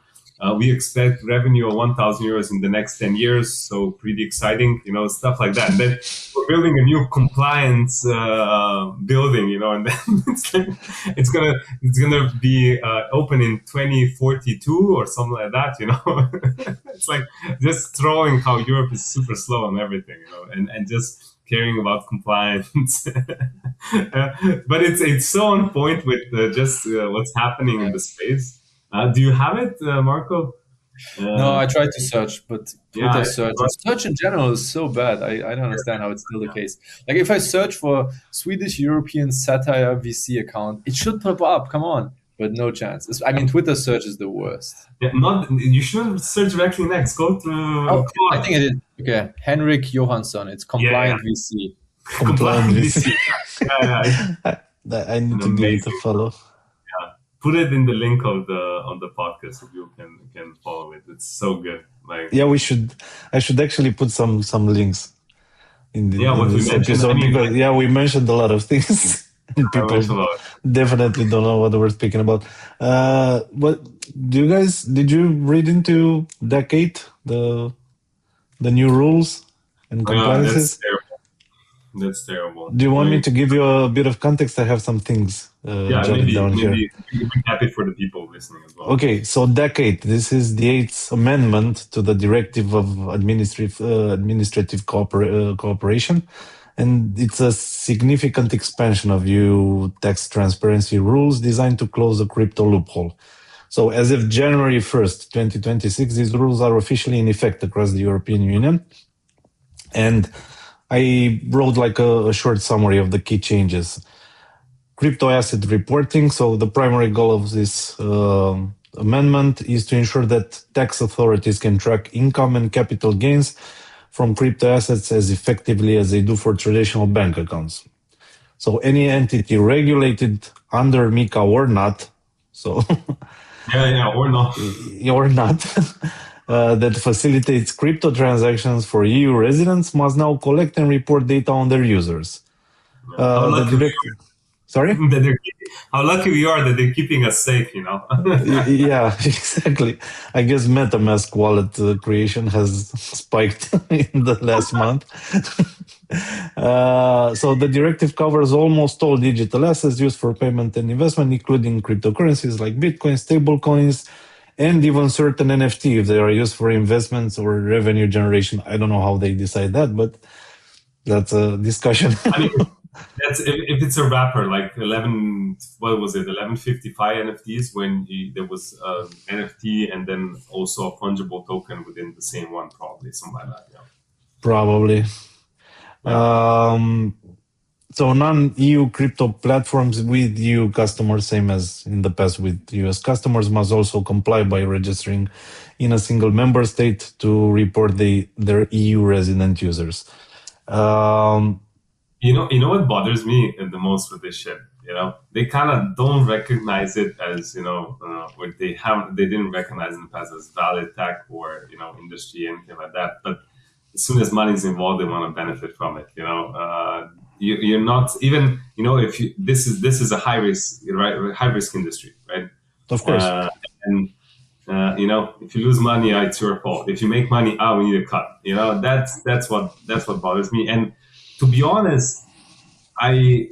We expect revenue of 1,000 euros in the next 10 years. So pretty exciting, stuff like that. And then we're building a new compliance building, and then it's gonna be open in 2042 or something like that. It's like just throwing how Europe is super slow on everything, and just caring about compliance. But it's so on point with just what's happening in the space. Do you have it, Marco? No, I tried to search, but Twitter search in general is so bad. I don't understand how it's still the case. Like if I search for Swedish European satire VC account, it should pop up. Come on, but no chance. I mean, Twitter search is the worst. Yeah, you should search directly next. Go to. I think it is. Okay, Henrik Johansson. It's compliant VC. Compliant VC. I need to give it a follow. Put it in the link of the podcast so you can follow it. It's so good. I should actually put some links in this episode because we mentioned a lot of things. People definitely don't know what we're speaking about. What did you read into Decade, the new rules and compliances? That's terrible. Do you want me to give you a bit of context? I have some things jotted down here. Maybe recap it for the people listening as well. Okay, so Decade. This is the 8th amendment to the Directive of Administrative Cooperation. And it's a significant expansion of EU tax transparency rules designed to close a crypto loophole. So as of January 1st, 2026, these rules are officially in effect across the European Union. And I wrote like a short summary of the key changes. Crypto asset reporting. So the primary goal of this amendment is to ensure that tax authorities can track income and capital gains from crypto assets as effectively as they do for traditional bank accounts. So any entity regulated under MiCA or not, so or not, that facilitates crypto transactions for EU residents must now collect and report data on their users. Sorry? How lucky we are that they're keeping us safe, Yeah, exactly. I guess MetaMask wallet creation has spiked in the last month. So the directive covers almost all digital assets used for payment and investment, including cryptocurrencies like Bitcoin, stablecoins, and even certain NFT if they are used for investments or revenue generation. I don't know how they decide that, but that's a discussion. That's if it's a wrapper like 1155 NFTs when there was NFT and then also a fungible token within the same one, probably something like that. Yeah. Probably. Yeah. So non-EU crypto platforms with EU customers, same as in the past with US customers, must also comply by registering in a single member state to report their EU resident users. You know what bothers me the most with this shit? They kind of don't recognize it as what they didn't recognize in the past as valid tech or industry, anything like that. But as soon as money is involved, they want to benefit from it. You're not even if this is a high risk industry, right? Of course. If you lose money, it's your fault. If you make money, we need a cut. That's what bothers me. And to be honest, I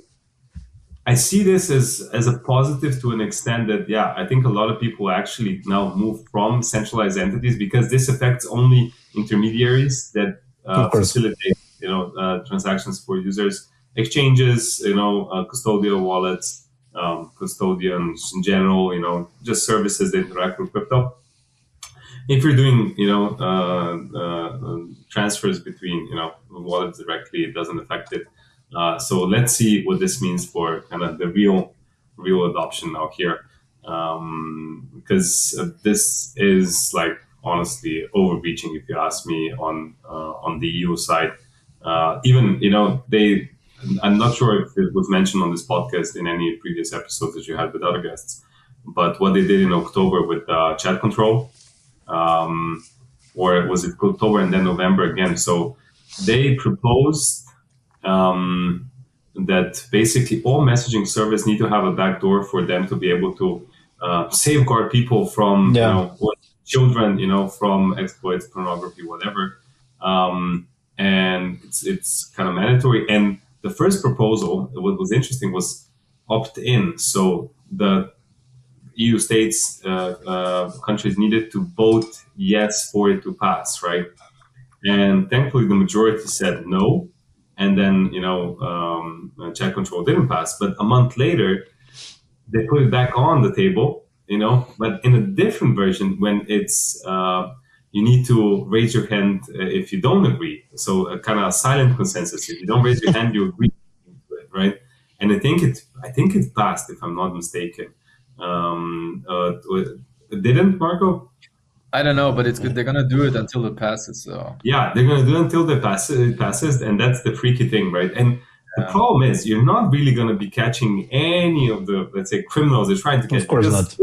see this as a positive to an extent that, I think a lot of people actually now move from centralized entities because this affects only intermediaries that facilitate, transactions for users, exchanges, custodial wallets, custodians in general, just services that interact with crypto. If you're doing, transfers between, wallets directly, it doesn't affect it. So let's see what this means for kind of the real adoption now here, because this is like honestly overreaching, if you ask me, on the EU side. Even I'm not sure if it was mentioned on this podcast in any previous episodes that you had with other guests, but what they did in October with chat control. Or was it October and then November again? So they proposed that basically all messaging service need to have a backdoor for them to be able to safeguard people from or children, from exploits, pornography, whatever. And it's kind of mandatory. And the first proposal, what was interesting, was opt-in. So the EU states, countries needed to vote yes for it to pass, right? And thankfully, the majority said no. And then, chat control didn't pass. But a month later, they put it back on the table, but in a different version when it's, you need to raise your hand if you don't agree. So a kind of a silent consensus. If you don't raise your hand, you agree to it, right? And I think it passed, if I'm not mistaken. Didn't, Marco? I don't know, but it's good. They're gonna do it until it passes. So yeah, they're gonna do it until it passes, and that's the freaky thing, right? And the problem is, you're not really gonna be catching any of the, let's say, criminals they're trying to catch. Of course not.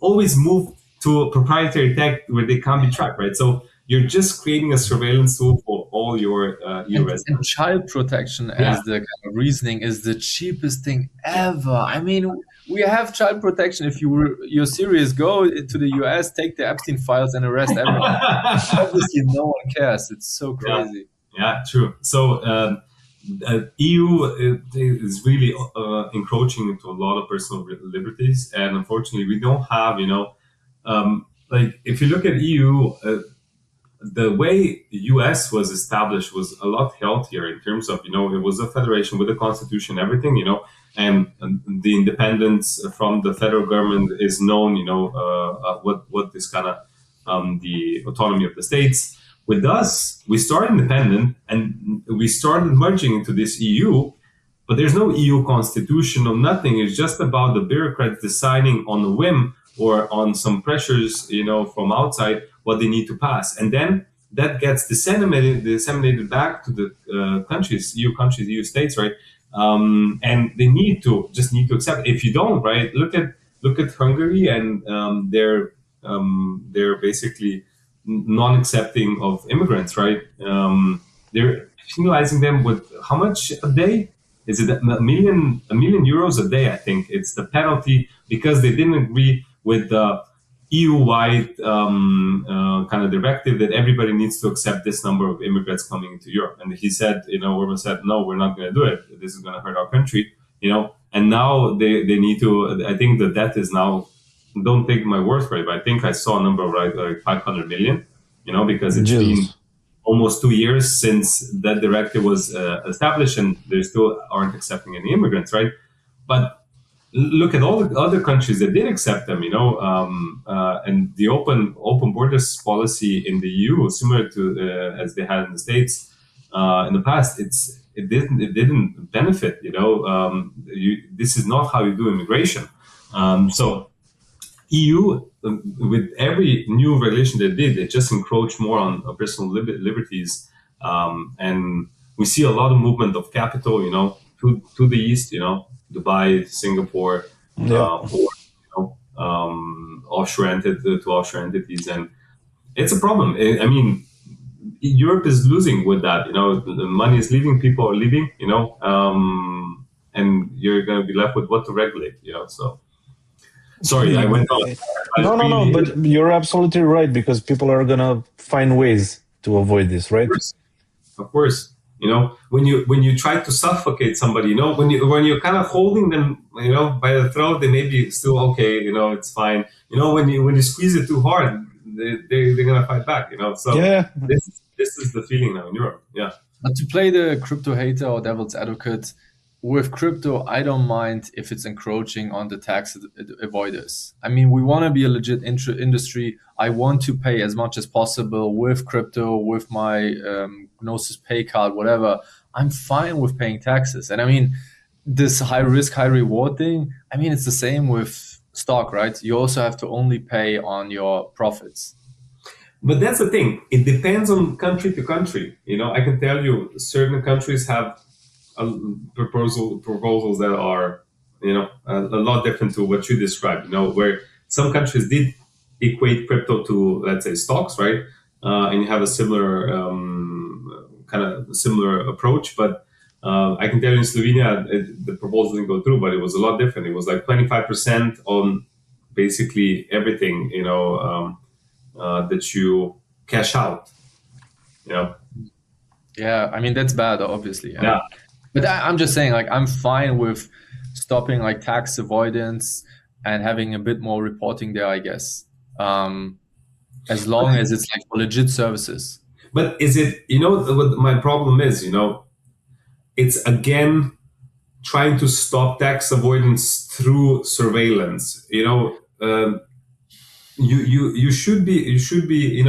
Always move to a proprietary tech where they can't be tracked, right? So you're just creating a surveillance tool for all all your EU residents. And child protection as the kind of reasoning is the cheapest thing ever. I mean, we have child protection. If you're serious, go to the US, take the Epstein files and arrest everyone. Obviously, no one cares. It's so crazy. Yeah, true. So EU is really encroaching into a lot of personal liberties, and unfortunately, we don't have, like if you look at EU, the way the US was established was a lot healthier in terms of, it was a federation with a constitution, everything, and the independence from the federal government is known, what is kind of the autonomy of the states. With us, we started independent and we started merging into this EU, but there's no EU constitution or nothing. It's just about the bureaucrats deciding on a whim or on some pressures, from outside what they need to pass. And then that gets disseminated back to the countries, EU states, right? And they need to accept. If you don't, right, look at Hungary and they're basically non-accepting of immigrants, right? They're penalizing them with how much a day? Is it a million euros a day? I think it's the penalty because they didn't agree with the EU-wide kind of directive that everybody needs to accept this number of immigrants coming into Europe. And he said, Orban said, no, we're not going to do it. This is going to hurt our country, And now they need to. I think the debt is now. Don't take my word for it, but I think I saw a number of like 500 million, because it's been almost 2 years since that directive was established and they still aren't accepting any immigrants, right? But look at all the other countries that did accept them, and the open borders policy in the EU, similar to as they had in the States in the past, it didn't benefit, this is not how you do immigration. So EU, with every new regulation they did, it just encroached more on personal liberties. And we see a lot of movement of capital, to the east, Dubai, Singapore, or, offshore entities. And it's a problem. I mean, Europe is losing with that, the money is leaving, people are leaving, and you're going to be left with what to regulate, so. Sorry, I went on. No, but you're absolutely right, because people are going to find ways to avoid this, right? Of course. When you try to suffocate somebody, when you're kind of holding them, by the throat, they may be still okay, it's fine. When you squeeze it too hard, they're going to fight back, So this is the feeling now in Europe. Yeah. But to play the crypto hater or devil's advocate, with crypto, I don't mind if it's encroaching on the tax avoiders. I mean, we want to be a legit industry. I want to pay as much as possible with crypto, with my Gnosis Pay card, whatever. I'm fine with paying taxes. And I mean, this high risk, high reward thing, I mean, it's the same with stock, right? You also have to only pay on your profits. But that's the thing. It depends on country to country. I can tell you certain countries have proposals that are, a lot different to what you described, where some countries did equate crypto to, let's say, stocks, right? And you have a similar, similar approach. But I can tell you in Slovenia, the proposal didn't go through, but it was a lot different. It was like 25% on basically everything, that you cash out, Yeah, I mean, that's bad, obviously. Yeah. But I'm just saying, like, I'm fine with stopping like tax avoidance and having a bit more reporting there, I guess, as long as it's like for legit services. But is it, what my problem is, it's again trying to stop tax avoidance through surveillance. You should be,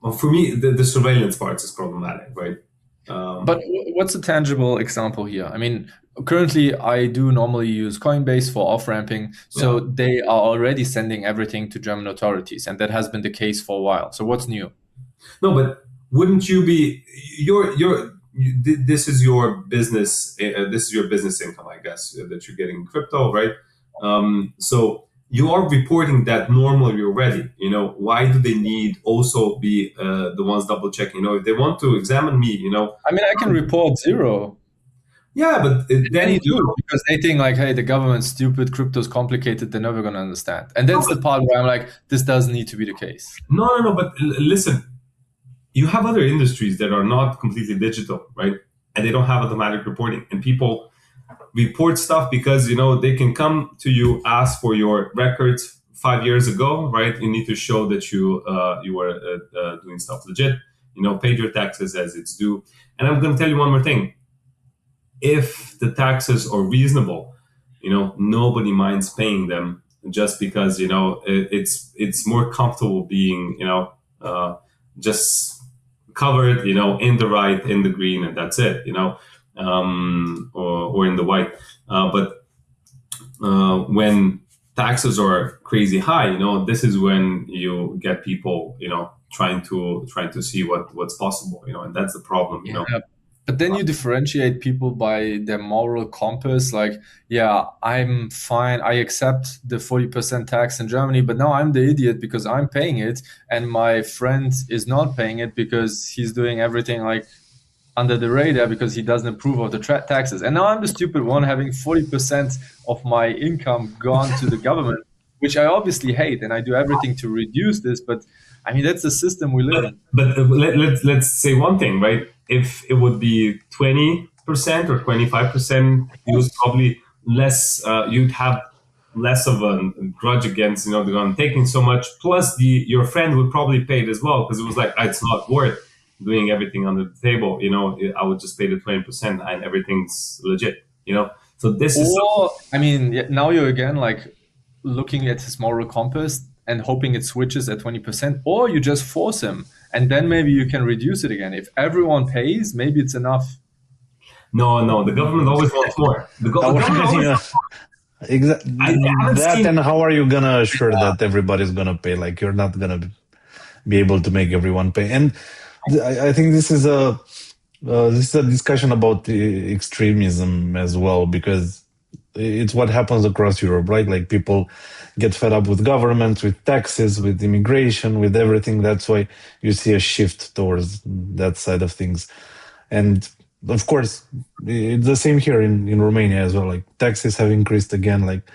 well, for me, the surveillance part is problematic, right? But what's a tangible example here? I mean, currently I do normally use Coinbase for off-ramping. So they are already sending everything to German authorities. And that has been the case for a while. So what's new? No, but wouldn't you be, this is your business income, I guess, that you're getting crypto, right? So you are reporting that normally already. Why do they need also be the ones double checking? If they want to examine me, I mean, I can report 0. Yeah, but then you do, because they think like, hey, the government's stupid, crypto's complicated, they're never going to understand. And that's the part where I'm like, this doesn't need to be the case. No, but listen, you have other industries that are not completely digital, right? And they don't have automatic reporting. And people report stuff because, they can come to you, ask for your records 5 years ago, right? You need to show that you were doing stuff legit, paid your taxes as it's due. And I'm going to tell you one more thing. If the taxes are reasonable, nobody minds paying them, just because, it's more comfortable being, just covered, in the right, in the green, and that's it, or in the white. But when taxes are crazy high, this is when you get people, trying to see what's possible, and that's the problem, But then you differentiate people by their moral compass. Like, yeah, I'm fine. I accept the 40% tax in Germany, but now I'm the idiot because I'm paying it, and my friend is not paying it because he's doing everything like under the radar because he doesn't approve of the taxes. And now I'm the stupid one having 40% of my income gone to the government, which I obviously hate, and I do everything to reduce this. But I mean, that's the system we live in. But let's say one thing, right? If it would be 20% or 25%, you'd probably less. You'd have less of a grudge against the government taking so much. Plus, your friend would probably pay it as well because it was like, it's not worth doing everything under the table. I would just pay the 20% and everything's legit. So this is. I mean, now you're again like looking at his moral compass and hoping it switches at 20%, or you just force him. And then maybe you can reduce it again. If everyone pays, maybe it's enough. No, the government always wants more. The government always exactly. And how are you gonna assure that everybody's gonna pay? Like, you're not gonna be able to make everyone pay. And I think this is a discussion about the extremism as well, because it's what happens across Europe, right? Like, people get fed up with governments, with taxes, with immigration, with everything. That's why you see a shift towards that side of things. And of course, it's the same here in Romania as well. Like, taxes have increased again. Like,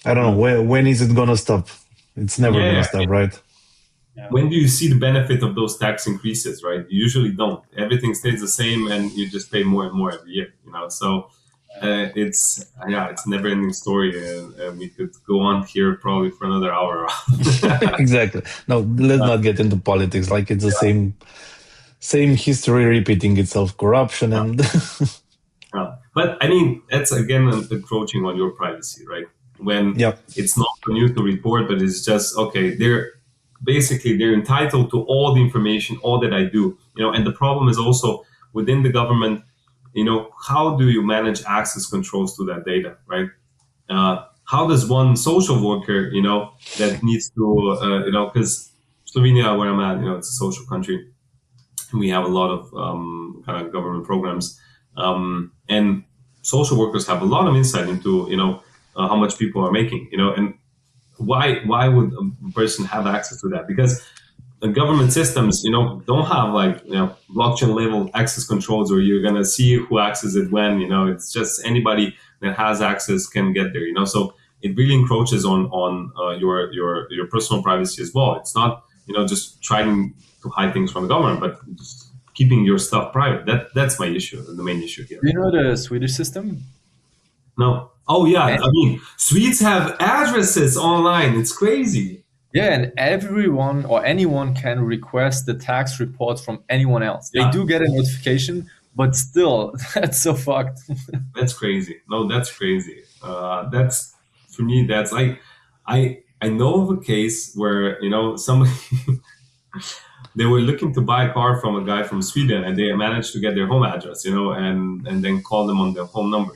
I don't know, when is it gonna stop? It's never gonna stop, right? When do you see the benefit of those tax increases, right? You usually don't. Everything stays the same and you just pay more and more every year, so it's a never-ending story, and we could go on here probably for another hour. Exactly. No, let's not get into politics. Like, it's the same history repeating itself, corruption and. But I mean, that's again encroaching on your privacy, right? When it's not for you to report, but it's just okay. They're entitled to all the information, all that I do, And the problem is also within the government. How do you manage access controls to that data, right? How does one social worker, that needs to, because Slovenia, where I'm at, it's a social country. We have a lot of kind of government programs, and social workers have a lot of insight into, how much people are making, and why would a person have access to that? Because the government systems, don't have like, blockchain level access controls where you're going to see who accesses it when, it's just anybody that has access can get there, So it really encroaches on your personal privacy as well. It's not, just trying to hide things from the government, but just keeping your stuff private. That's my issue, the main issue here. Do you know the Swedish system? No. Oh yeah. I mean, Swedes have addresses online. It's crazy. Yeah, and everyone or anyone can request the tax reports from anyone else. They do get a notification, but still, that's so fucked. That's crazy. No, that's crazy. That's, for me, that's like, I know of a case where, somebody, they were looking to buy a car from a guy from Sweden, and they managed to get their home address, and then call them on their home number,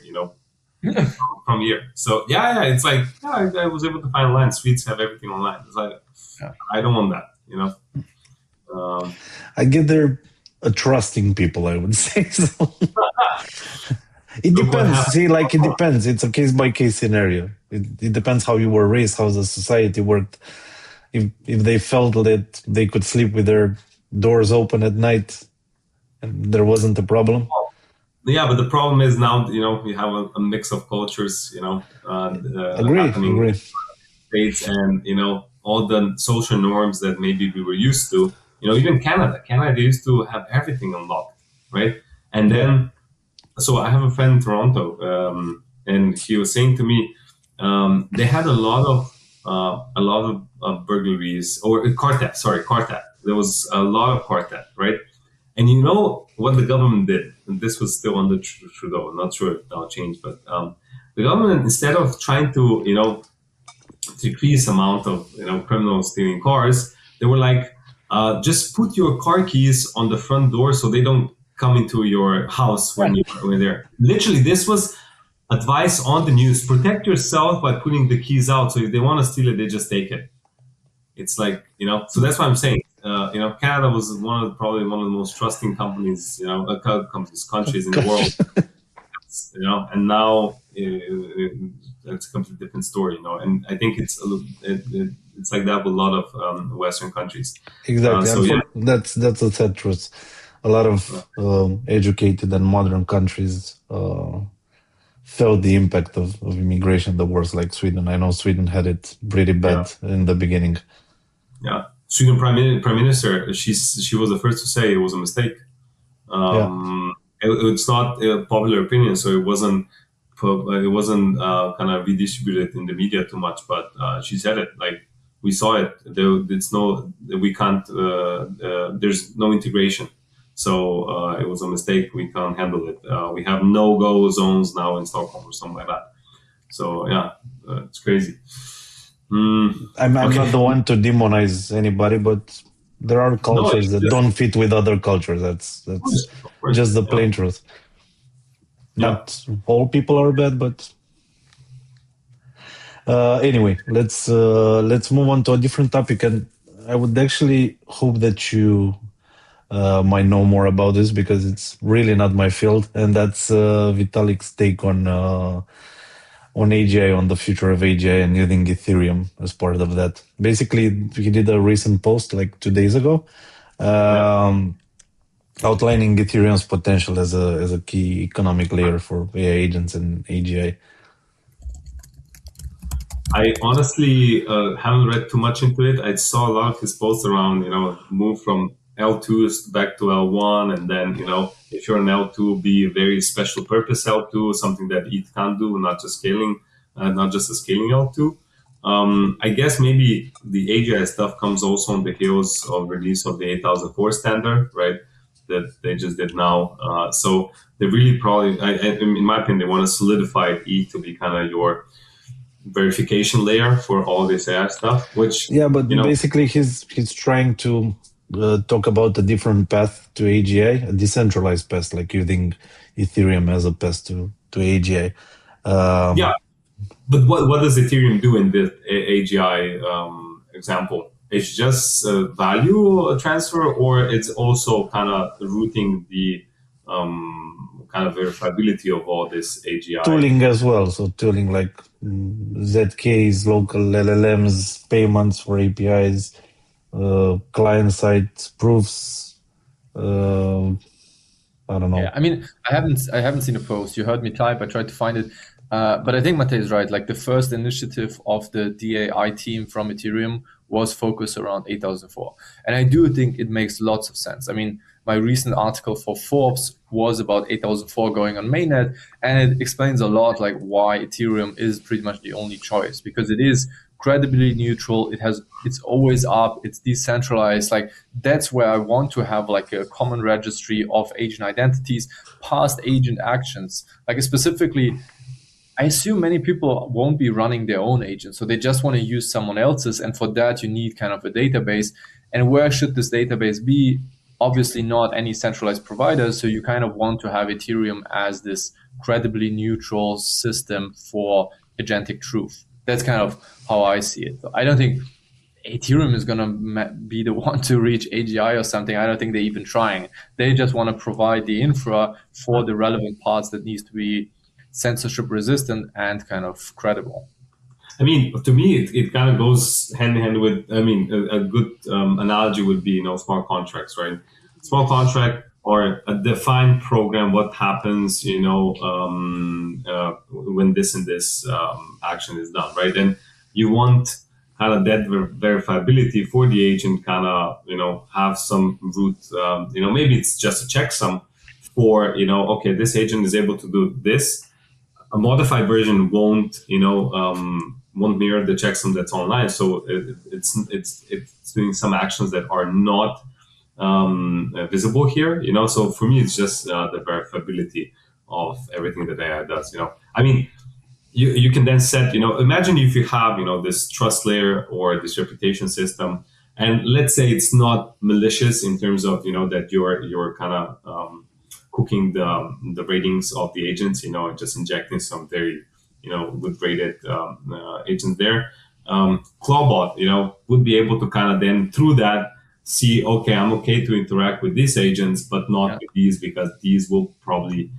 from here. So it's like, I was able to find online. Swedes have everything online. It's like, I don't want that, I get they're trusting people, I would say. So. It depends. See, like it depends. It's a case by case scenario. It depends how you were raised, how the society worked. If they felt that they could sleep with their doors open at night, there wasn't a problem. Yeah, but the problem is now, we have a mix of cultures, happening Agree. in States, and all the social norms that maybe we were used to. Even Canada used to have everything unlocked, right? And then, so I have a friend in Toronto, and he was saying to me, they had a lot of burglaries or car theft. Sorry, car theft. There was a lot of car theft, right? And you know what the government did? And this was still under Trudeau. I'm not sure if that'll change, but the government, instead of trying to, decrease amount of criminals stealing cars, they were like, just put your car keys on the front door so they don't come into your house when you're there. Literally, this was advice on the news. Protect yourself by putting the keys out. So if they want to steal it, they just take it. It's like, so that's what I'm saying. Canada was probably one of the most trusting countries in the world. And now it's a completely different story, And I think it's like that with a lot of Western countries. Exactly. That's a sad truth. A lot of educated and modern countries felt the impact of immigration that was like Sweden. I know Sweden had it pretty bad in the beginning. Yeah. Sweden Prime Minister, she was the first to say it was a mistake. It's not a popular opinion, so it wasn't kind of redistributed in the media too much. But she said it, like we saw it. There's no integration, so it was a mistake. We can't handle it. We have no-go zones now in Stockholm or something like that. So it's crazy. I'm not the one to demonize anybody, but there are cultures that don't fit with other cultures. That's just the plain truth. Not all people are bad, but anyway, let's move on to a different topic. And I would actually hope that you might know more about this, because it's really not my field, and that's Vitalik's take on AGI, on the future of AGI and using Ethereum as part of that. Basically, he did a recent post like 2 days ago, outlining Ethereum's potential as a key economic layer for AI agents and AGI. I honestly haven't read too much into it. I saw a lot of his posts around, move from L2s back to L1, and then, if you're an L2, be a very special purpose L2, something that ETH can't do, not just scaling, not just a scaling L2. I guess maybe the AGI stuff comes also on the heels of release of the 8004 standard, right? That they just did now. So they really probably, in my opinion, they want to solidify ETH to be kind of your verification layer for all this AI stuff, which basically he's trying to talk about a different path to AGI, a decentralized path, like using Ethereum as a path to AGI. But what does Ethereum do in this AGI example? It's just value transfer, or it's also kind of routing the kind of verifiability of all this AGI? Tooling as well. So tooling like ZKs, local LLMs, payments for APIs, client-side proofs. I don't know. Yeah, I mean, I haven't seen a post. You heard me type. I tried to find it. But I think Matej is right. Like the first initiative of the DAI team from Ethereum was focused around 8004. And I do think it makes lots of sense. I mean, my recent article for Forbes was about 8004 going on mainnet, and it explains a lot like why Ethereum is pretty much the only choice, because it is credibly neutral. It's always up. It's decentralized. Like that's where I want to have like a common registry of agent identities, past agent actions. Like specifically, I assume many people won't be running their own agent, so they just want to use someone else's. And for that, you need kind of a database. And where should this database be? Obviously not any centralized provider. So you kind of want to have Ethereum as this credibly neutral system for agentic truth. That's kind of how I see it. I don't think Ethereum is going to be the one to reach AGI or something. I don't think they're even trying. They just want to provide the infra for the relevant parts that needs to be censorship resistant and kind of credible. I mean, to me, it kind of goes hand in hand with, I mean, a good analogy would be, smart contracts, right? Small contract or a defined program, what happens, when this and this action is done, right? And you want kind of that verifiability for the agent, kind of, have some root, maybe it's just a checksum for, okay, this agent is able to do this. A modified version won't mirror the checksum that's online. So it's doing some actions that are not visible here. So for me, it's just the verifiability of everything that AI does. I mean, you can then set. Imagine if you have this trust layer or this reputation system, and let's say it's not malicious in terms of that you're kind of cooking the ratings of the agents, just injecting some very, good rated agent there. Clawbot, would be able to kind of then through that see, okay, I'm okay to interact with these agents, but not with these, because these will probably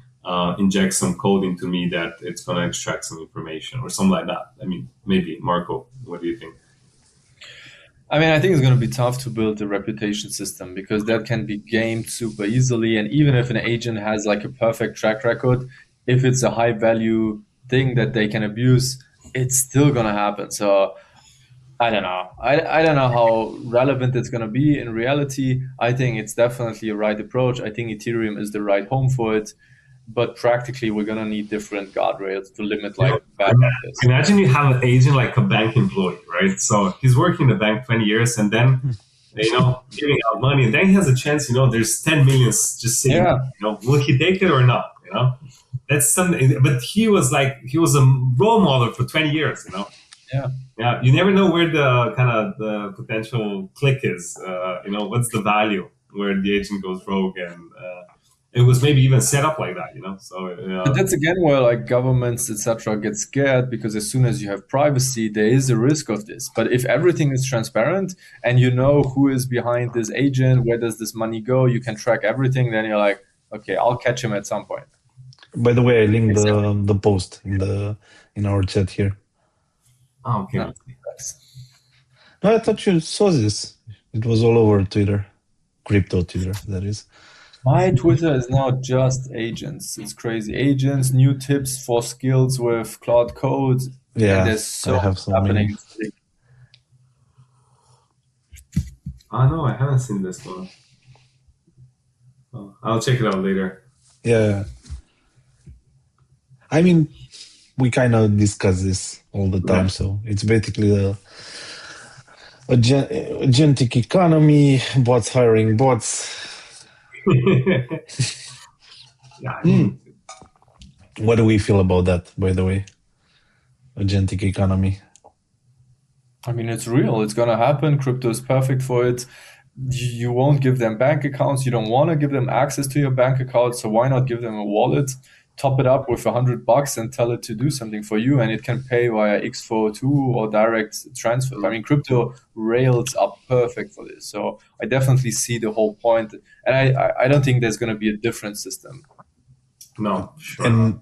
inject some code into me that it's going to extract some information or something like that. I mean, maybe. Marco, what do you think? I mean, I think it's going to be tough to build a reputation system because that can be gamed super easily. And even if an agent has like a perfect track record, if it's a high value thing that they can abuse, it's still going to happen. So I don't know. I don't know how relevant it's going to be in reality. I think it's definitely a right approach. I think Ethereum is the right home for it. But practically, we're going to need different guardrails to limit bad actors. Imagine you have an agent like a bank employee, right? So he's working in the bank 20 years and then, giving out money. And then he has a chance, there's 10 million just sitting, will he take it or not? That's something. But he was a role model for 20 years, Yeah, you never know where the potential click is. What's the value where the agent goes rogue, and it was maybe even set up like that, So that's again where like governments, etc., get scared because as soon as you have privacy, there is a risk of this. But if everything is transparent and you know who is behind this agent, where does this money go, you can track everything. Then you're like, okay, I'll catch him at some point. By the way, I linked the post in our chat here. Oh, okay. No, I thought you saw this. It was all over Twitter, crypto Twitter, that is. My Twitter is now just agents. It's crazy. Agents, new tips for skills with Claude Code. Yeah, and there's so much happening. No, I haven't seen this one. Oh, I'll check it out later. Yeah. I mean, we kind of discuss this all the time, so it's basically a agentic economy, bots hiring bots. What do we feel about that, by the way? Agentic economy. I mean, it's real. It's going to happen. Crypto is perfect for it. You won't give them bank accounts. You don't want to give them access to your bank account. So why not give them a wallet, top it up with $100 and tell it to do something for you. And it can pay via X402 or direct transfer. I mean, crypto rails are perfect for this. So I definitely see the whole point. And I don't think there's going to be a different system. No, sure. And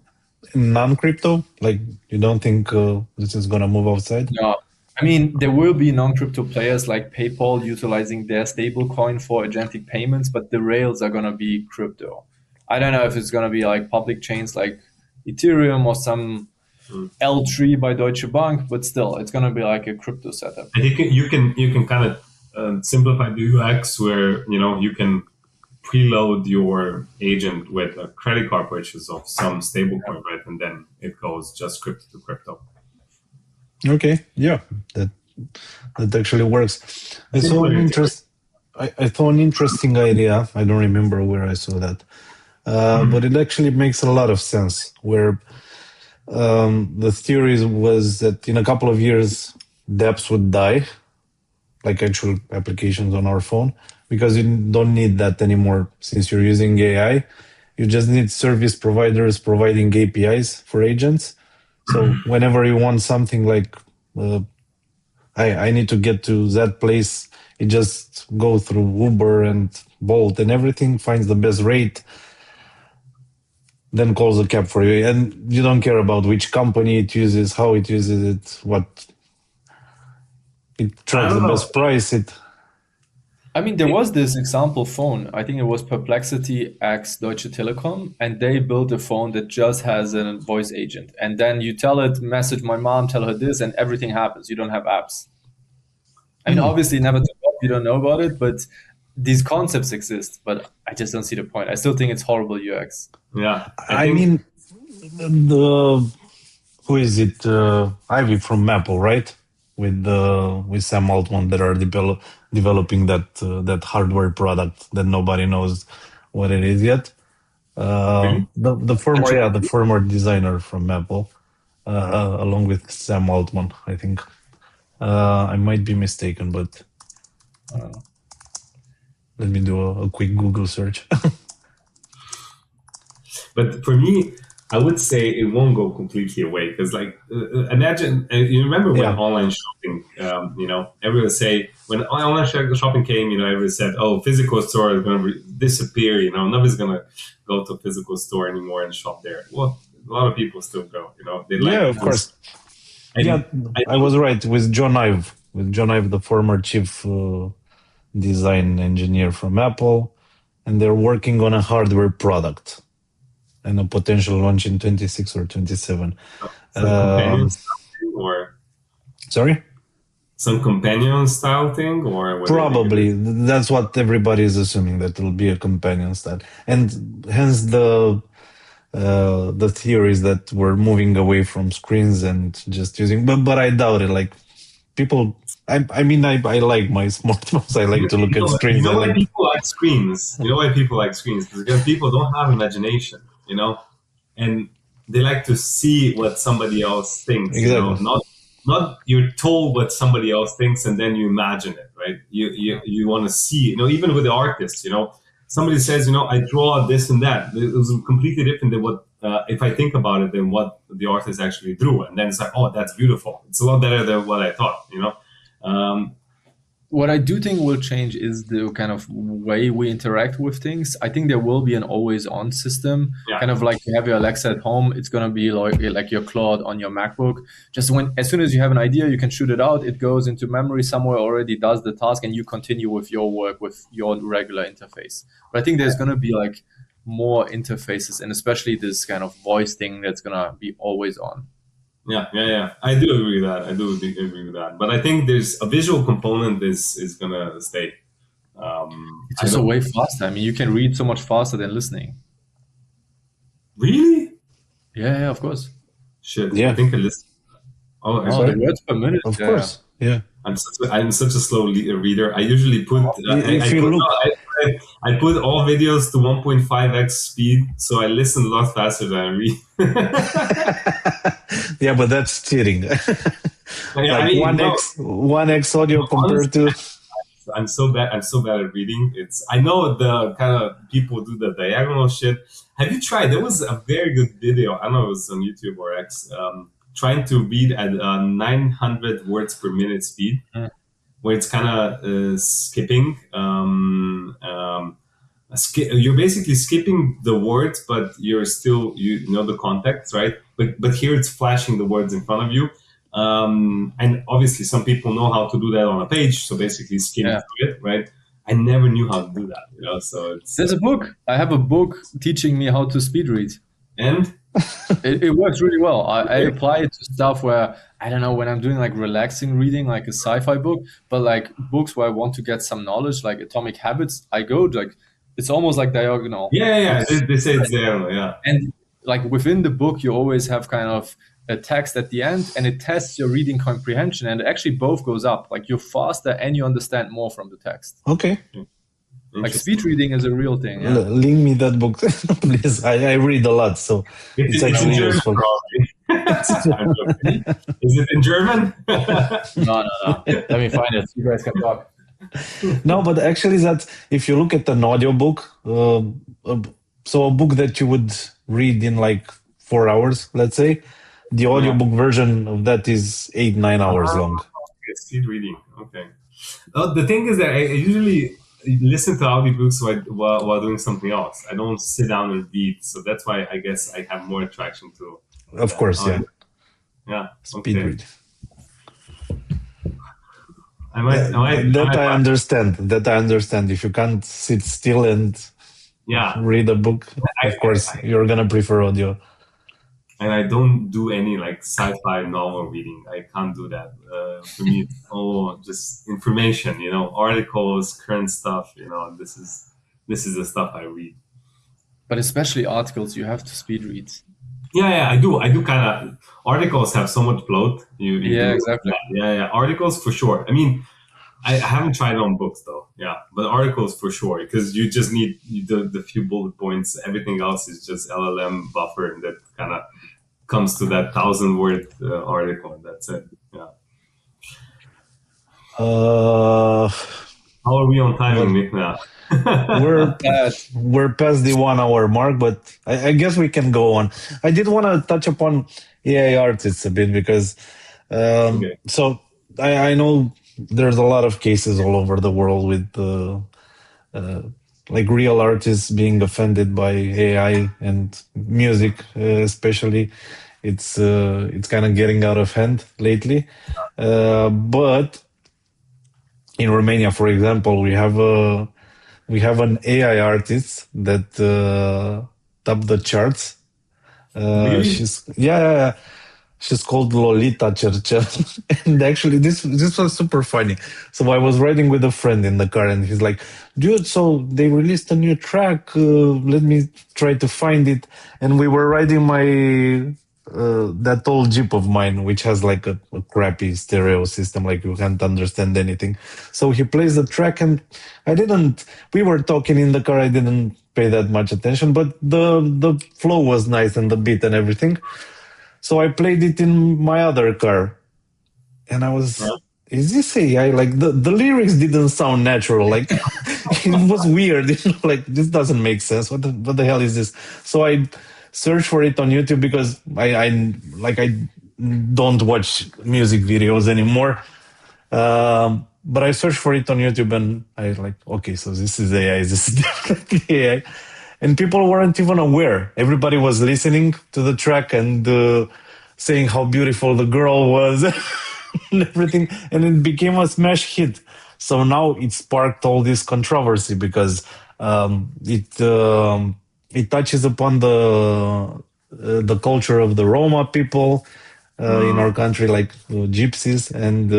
non-crypto, like you don't think this is going to move outside? No. I mean, there will be non-crypto players like PayPal utilizing their stablecoin for agentic payments, but the rails are going to be crypto. I don't know if it's going to be like public chains like Ethereum or some L3 by Deutsche Bank, but still, it's going to be like a crypto setup. I think you can kind of simplify the UX where you can preload your agent with a credit card purchase of some stablecoin, right, and then it goes just crypto to crypto. Okay, yeah, that actually works. I saw an interesting idea. I don't remember where I saw that, but it actually makes a lot of sense. Where the theory was that in a couple of years, dApps would die, like actual applications on our phone, because you don't need that anymore since you're using AI. You just need service providers providing APIs for agents. So whenever you want something like I need to get to that place. It just go through Uber and Bolt and everything, finds the best rate, then calls a cab for you. And you don't care about which company it uses, how it uses it, what it tracks the best price. There was this example phone. I think it was Perplexity X Deutsche Telekom, and they built a phone that just has a voice agent. And then you tell it, message my mom, tell her this, and everything happens. You don't have apps. Obviously, never took off, you don't know about it, but these concepts exist. But I just don't see the point. I still think it's horrible UX. Yeah. Who is it? Ivy from Apple, right? With Sam Altman that are developing that hardware product that nobody knows what it is yet. The former designer from Apple, along with Sam Altman, I think. I might be mistaken, but let me do a quick Google search. But for me, I would say it won't go completely away because, imagine you remember when online shopping, everyone say when online shopping came, everyone said, "Oh, physical store is going to disappear." Nobody's going to go to a physical store anymore and shop there. Well, a lot of people still go. Of course. I was right with John Ive. With John Ive, the former chief design engineer from Apple, and they're working on a hardware product and a potential launch in 26 or 27. Sorry? Some companion style thing? Or probably. That's what everybody is assuming, that it'll be a companion style. And hence the theories that we're moving away from screens and just using... But I doubt it. People... I like my smartphones. I like to look at screens. You know why people like screens? Because people don't have imagination. And they like to see what somebody else thinks. Exactly. Not you're told what somebody else thinks and then you imagine it, right? You want to see, even with the artists, somebody says, I draw this and that. It was completely different than what, if I think about it, than what the artist actually drew. And then it's like, oh, that's beautiful. It's a lot better than what I thought, What I do think will change is the kind of way we interact with things. I think there will be an always-on system, kind of like you have your Alexa at home. It's going to be like your Claude on your MacBook. Just as soon as you have an idea, you can shoot it out. It goes into memory somewhere, already does the task, and you continue with your work with your regular interface. But I think there's going to be more interfaces, and especially this kind of voice thing that's going to be always on. Yeah. I do agree with that. Agree with that. But I think there's a visual component is gonna stay. It's also way faster. You can read so much faster than listening. Really? Yeah, of course. Shit. Yeah. I think I listen. The words per minute. Of course. Yeah. I'm such a slow reader. I usually put I put all videos to 1.5x speed, so I listen a lot faster than I read. Yeah, but that's cheating. 1x audio compared to. I'm so bad at reading. I know the kind of people do the diagonal shit. Have you tried? There was a very good video. I don't know if it was on YouTube or X. Trying to read at 900 words per minute speed, where it's kind of skipping. You're basically skipping the words, but you're still the context, right? But here it's flashing the words in front of you, and obviously some people know how to do that on a page. So basically skim through it, right? I never knew how to do that, So there's a book. I have a book teaching me how to speed read, and it works really well. I apply it to stuff where I don't know, when I'm doing relaxing reading, like a sci-fi book, but books where I want to get some knowledge, like Atomic Habits. I go it's almost like diagonal. Yeah. They say it's diagonal, yeah. And within the book, you always have kind of a text at the end, and it tests your reading comprehension, and actually both goes up. You're faster and you understand more from the text. Okay. Speed reading is a real thing. Yeah. Link me that book, please. I read a lot, so it's actually useful. Is it in German? No. Let me find it. You guys can talk. No, but actually that if you look at an audiobook, so a book that you would read in 4 hours, let's say, the audiobook version of that is 8-9 hours long. speed reading. Okay. The thing is that I usually listen to audiobooks while doing something else. I don't sit down and read, so that's why I guess I have more attraction to. Of course, yeah. Yeah. Speed read. I understand. That I understand. If you can't sit still and read a book, of course, you're gonna prefer audio. And I don't do any like sci-fi novel reading. I can't do that. For me, it's all just information, articles, current stuff. This is the stuff I read. But especially articles, you have to speed read. Yeah, I do. Kind of. Articles have so much bloat. Exactly. Yeah. Articles for sure. I mean, I haven't tried on books though. Yeah, but articles for sure, because you just need the few bullet points. Everything else is just LLM buffer that kind of comes to that 1,000-word article, and that's it. Yeah. How are we on time, Nick? Now? We're past the 1 hour mark, but I guess we can go on. I did want to touch upon AI artists a bit because so I know there's a lot of cases all over the world with like real artists being offended by AI and music, especially. It's kind of getting out of hand lately, but in Romania, for example, we have an AI artist that topped the charts. Really? She's called Lolita Cercel. And actually, this was super funny. So I was riding with a friend in the car, and he's like, "Dude, so they released a new track. Let me try to find it." And we were riding my that old Jeep of mine, which has like a crappy stereo system, like you can't understand anything. So he plays the track, and we were talking in the car. I didn't pay that much attention, but the flow was nice and the beat and everything. So I played it in my other car, and I was, is this AI? Like the lyrics didn't sound natural. Like it was weird. Like this doesn't make sense. What the hell is this? So I searched for it on YouTube because I don't watch music videos anymore. But I searched for it on YouTube, and I was like, okay, so this is AI. This is definitely AI. And people weren't even aware. Everybody was listening to the track and saying how beautiful the girl was and everything. And it became a smash hit. So now it sparked all this controversy because it touches upon the culture of the Roma people in our country, like gypsies. And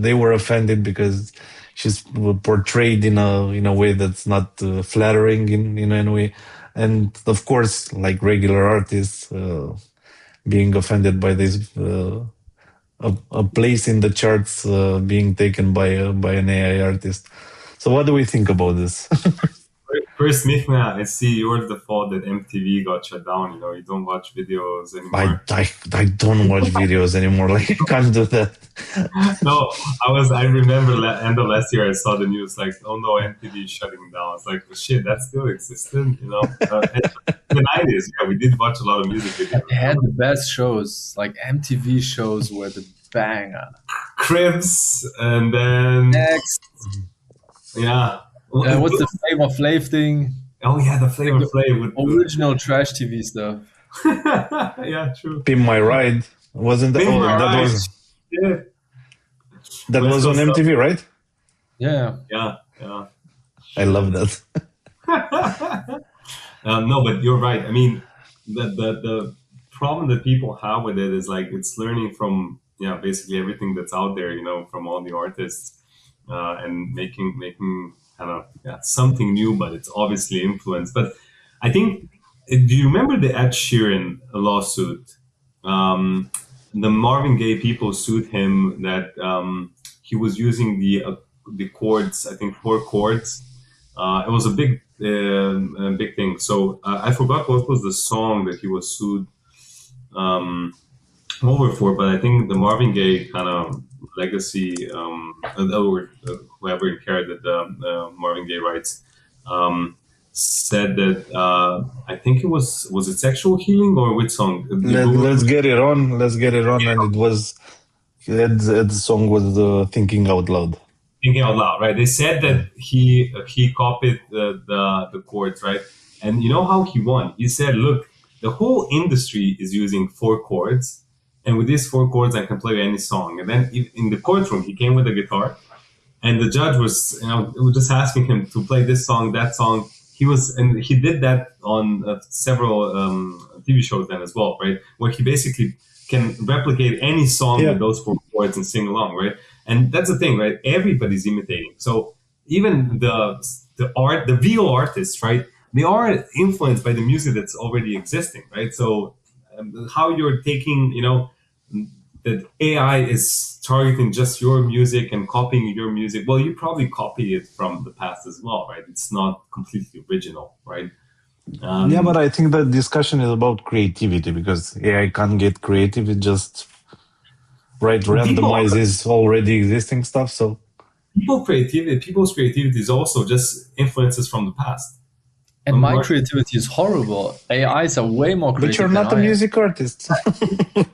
they were offended because she's portrayed in a way that's not flattering in any way. And of course, like regular artists being offended by this, a place in the charts being taken by an AI artist. So what do we think about this? First, Michna, I see you're the fault that MTV got shut down. You don't watch videos anymore. I don't watch videos anymore. Like, I can't do that. No, I remember end of last year, I saw the news like, oh no, MTV is shutting down. It's like, shit, that still existed, in the 90s, we did watch a lot of music videos. They had the best shows, like MTV shows were the banger. Cribs, and then... Next. Yeah. What's the Flavor Flav thing? Oh yeah, the Flavor Flav with original trash TV stuff. Yeah, true. Pimp My Ride wasn't that? That was. Yeah. That was on MTV, right? Yeah. I love that. No, but you're right. I mean, the problem that people have with it is like it's learning from basically everything that's out there, from all the artists, and making kind of something new, but it's obviously influenced. But I think, do you remember the Ed Sheeran lawsuit? The Marvin Gaye people sued him that he was using the chords, I think 4 chords. It was a big thing. So I forgot what was the song that he was sued over for, but I think the Marvin Gaye kind of legacy, or whoever inherited the Marvin Gaye rights, said that I think it was it Sexual Healing or which song? Let's get it on. And it was Ed's song was Thinking Out Loud. Thinking Out Loud, right? They said that he copied the chords, right? And you know how he won? He said, look, the whole industry is using 4 chords, and with these 4 chords, I can play any song. And then in the courtroom, he came with a guitar, and the judge was, just asking him to play this song, that song. He did that on several TV shows then as well, right? Where he basically can replicate any song with those 4 chords and sing along, right? And that's the thing, right? Everybody's imitating. So even the real artists, right? They are influenced by the music that's already existing, right? So how you're taking, that AI is targeting just your music and copying your music. Well, you probably copy it from the past as well, right? It's not completely original, right? But I think the discussion is about creativity, because AI can't get creative. It just randomizes already existing stuff. So people's creativity is also just influences from the past. And my creativity is horrible. AIs are way more creative. But you're not a music artist,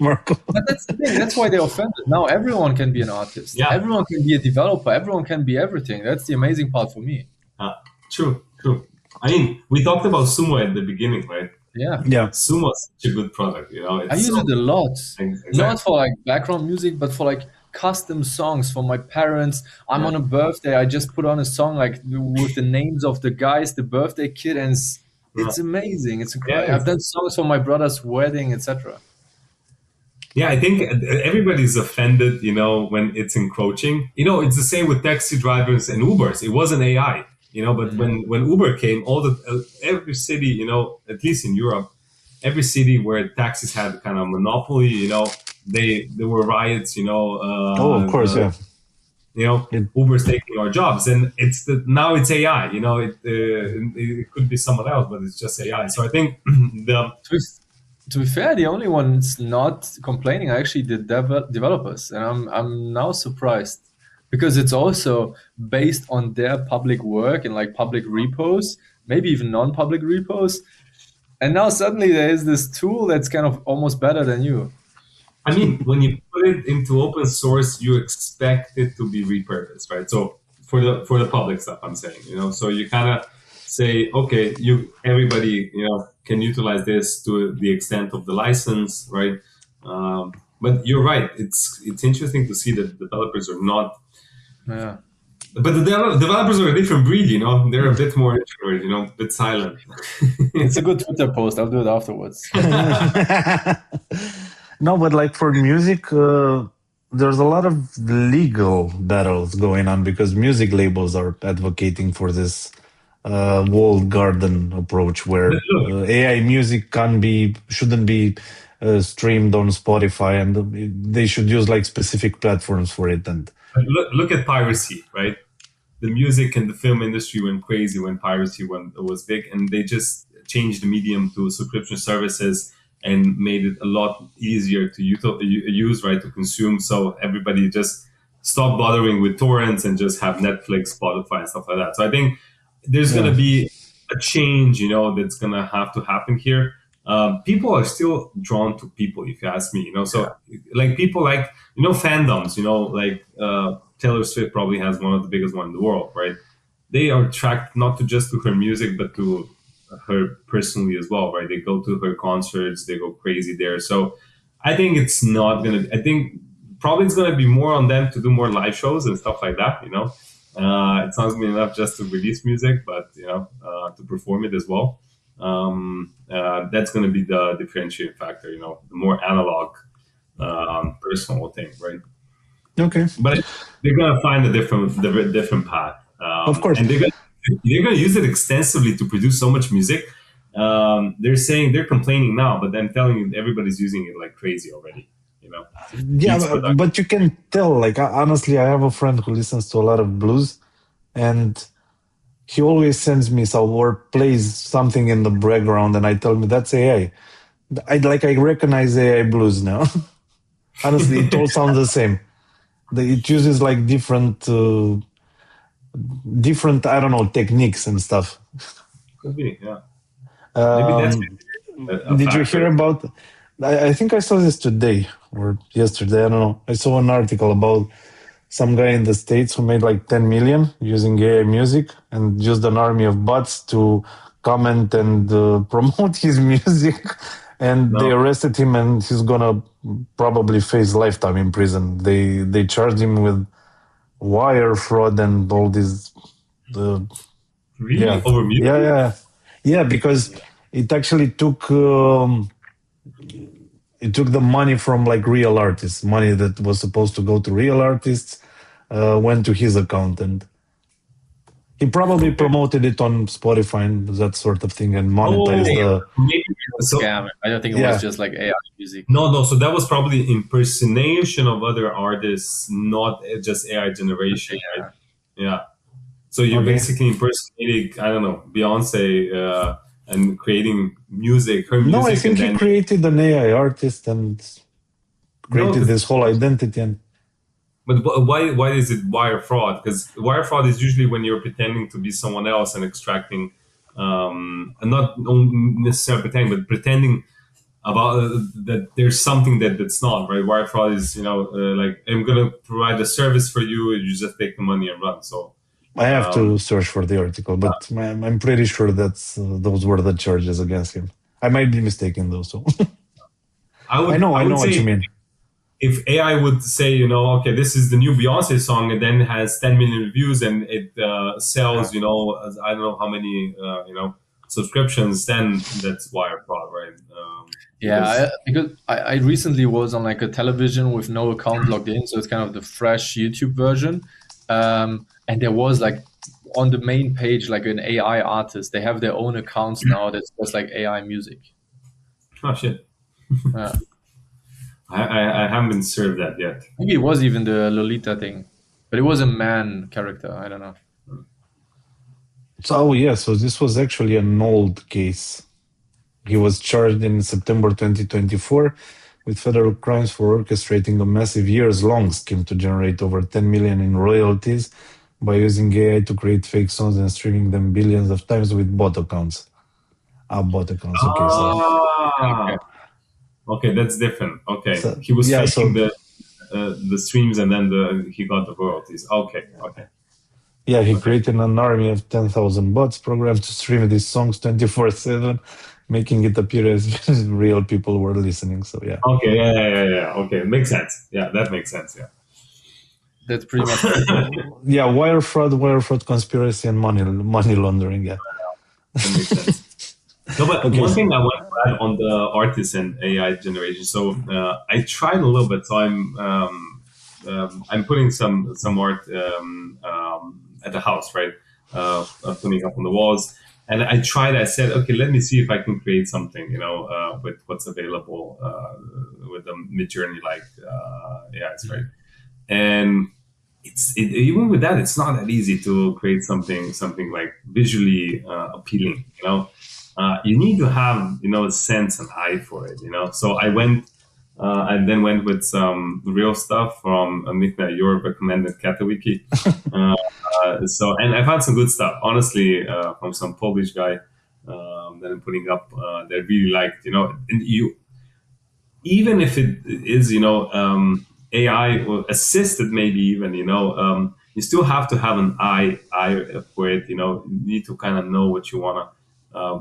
Marco. But that's the thing. That's why they're offended. Now everyone can be an artist. Yeah. Everyone can be a developer. Everyone can be everything. That's the amazing part for me. True. I mean, we talked about Sumo at the beginning, right? Yeah. Sumo is such a good product. I use it a lot. Exactly. Not for like background music, but for like custom songs for my parents. I'm on a birthday. I just put on a song like with the names of the guys, the birthday kid, and it's amazing. It's incredible. I've done songs for my brother's wedding, etc. Yeah, I think everybody's offended, when it's encroaching. It's the same with taxi drivers and Ubers. It wasn't AI, but when Uber came, every city, at least in Europe, every city where taxis had kind of monopoly, there were riots, of course, Uber's taking our jobs, and now it's AI, it could be someone else, but it's just AI. So I think to be fair, the only ones not complaining are actually the developers, and I'm now surprised, because it's also based on their public work and like public repos, maybe even non-public repos. And now suddenly there is this tool that's kind of almost better than you. I mean, when you put it into open source, you expect it to be repurposed, right? So for the public stuff, I'm saying, so you kind of say, okay, everybody, can utilize this to the extent of the license, right? But you're right. It's interesting to see that developers are not. Yeah. But the developers are a different breed, They're a bit more introverted, a bit silent. It's a good Twitter post. I'll do it afterwards. No, but like for music, there's a lot of legal battles going on, because music labels are advocating for this walled garden approach, where AI music shouldn't be streamed on Spotify, and they should use like specific platforms for it. And look at piracy, right? The music and the film industry went crazy when piracy was big, and they just changed the medium to subscription services and made it a lot easier to use, right, to consume. So everybody just stopped bothering with torrents and just have Netflix, Spotify, and stuff like that. So I think there's going to be a change, that's going to have to happen here. People are still drawn to people, if you ask me, So like people like, fandoms, like Taylor Swift probably has one of the biggest one in the world, right? They are attracted not just to her music, but to her personally as well, right? They go to her concerts, they go crazy there. So I think it's probably it's going to be more on them to do more live shows and stuff like that, It's not going to be enough just to release music, but, to perform it as well. That's going to be the differentiating factor, the more analog, personal thing, right? Okay. But they're going to find a different path. Of course. And they're going to use it extensively to produce so much music. They're saying they're complaining now, but I'm telling you, everybody's using it like crazy already. Yeah, but you can tell. Like honestly, I have a friend who listens to a lot of blues, and he always sends me or plays something in the background, and I tell me that's AI. I recognize AI blues now. Honestly, it all sounds the same. It uses like different. I don't know, techniques and stuff. Could be, yeah. Did you hear about I think I saw this today or yesterday. I don't know. I saw an article about some guy in the States who made like 10 million using AI music and used an army of bots to comment and promote his music. And they arrested him, and he's gonna probably face lifetime in prison. They charged him with wire fraud and all these. Really? Yeah. Over music? Yeah, because it actually took the money from like real artists. Money that was supposed to go to real artists went to his account, and he probably promoted it on Spotify and that sort of thing and monetized scam. I don't think it was just like AI music. No. So that was probably impersonation of other artists, not just AI generation. Right? Yeah. So you're basically impersonating, I don't know, Beyonce and creating music, her music. No, I think he created an AI artist and created this whole identity. And but why is it wire fraud? Because wire fraud is usually when you're pretending to be someone else and extracting, and not necessarily pretending, but pretending about that there's something that's not, right? Wire fraud is, like, I'm going to provide a service for you, you just take the money and run. So I have to search for the article, but I'm pretty sure that's those were the charges against him. I might be mistaken though. So I know what you mean. If AI would say, okay, this is the new Beyonce song, and then it has 10 million views and it sells, I don't know how many, subscriptions, then that's wire fraud, right? Because I recently was on like a television with no account logged in, so it's kind of the fresh YouTube version. And there was like on the main page, like an AI artist. They have their own accounts now that's just like AI music. Oh, shit. I haven't been served that yet. Maybe it was even the Lolita thing, but it was a man character. I don't know. So this was actually an old case. He was charged in September 2024 with federal crimes for orchestrating a massive years-long scheme to generate over 10 million in royalties by using AI to create fake songs and streaming them billions of times with bot accounts. Bot accounts. Okay, Okay, that's different. Okay, so, he was faking the streams and then he got the royalties. Okay. Yeah, he created an army of 10,000 bots programmed to stream these songs 24/7, making it appear as real people were listening. So yeah. Okay, yeah. Okay, makes sense. Yeah, that makes sense. Yeah. That's pretty much. Yeah, wire fraud, conspiracy, and money laundering. Yeah. That makes sense. No, but one thing I want to add on the artists and AI generation. So I tried a little bit. So I'm putting some art at the house, right? Putting up on the walls. And I tried. I said, okay, let me see if I can create something, with what's available with the Midjourney like AIs, right? And even with that, it's not that easy to create something like visually appealing, you need to have, a sense and eye for it, So I went, and then went with some real stuff from Michna, your recommended Katawiki. And I found some good stuff, honestly, from some Polish guy that I'm putting up that really liked, and even if it is, AI assisted, maybe even, you still have to have an eye for it, you need to kind of know what you want to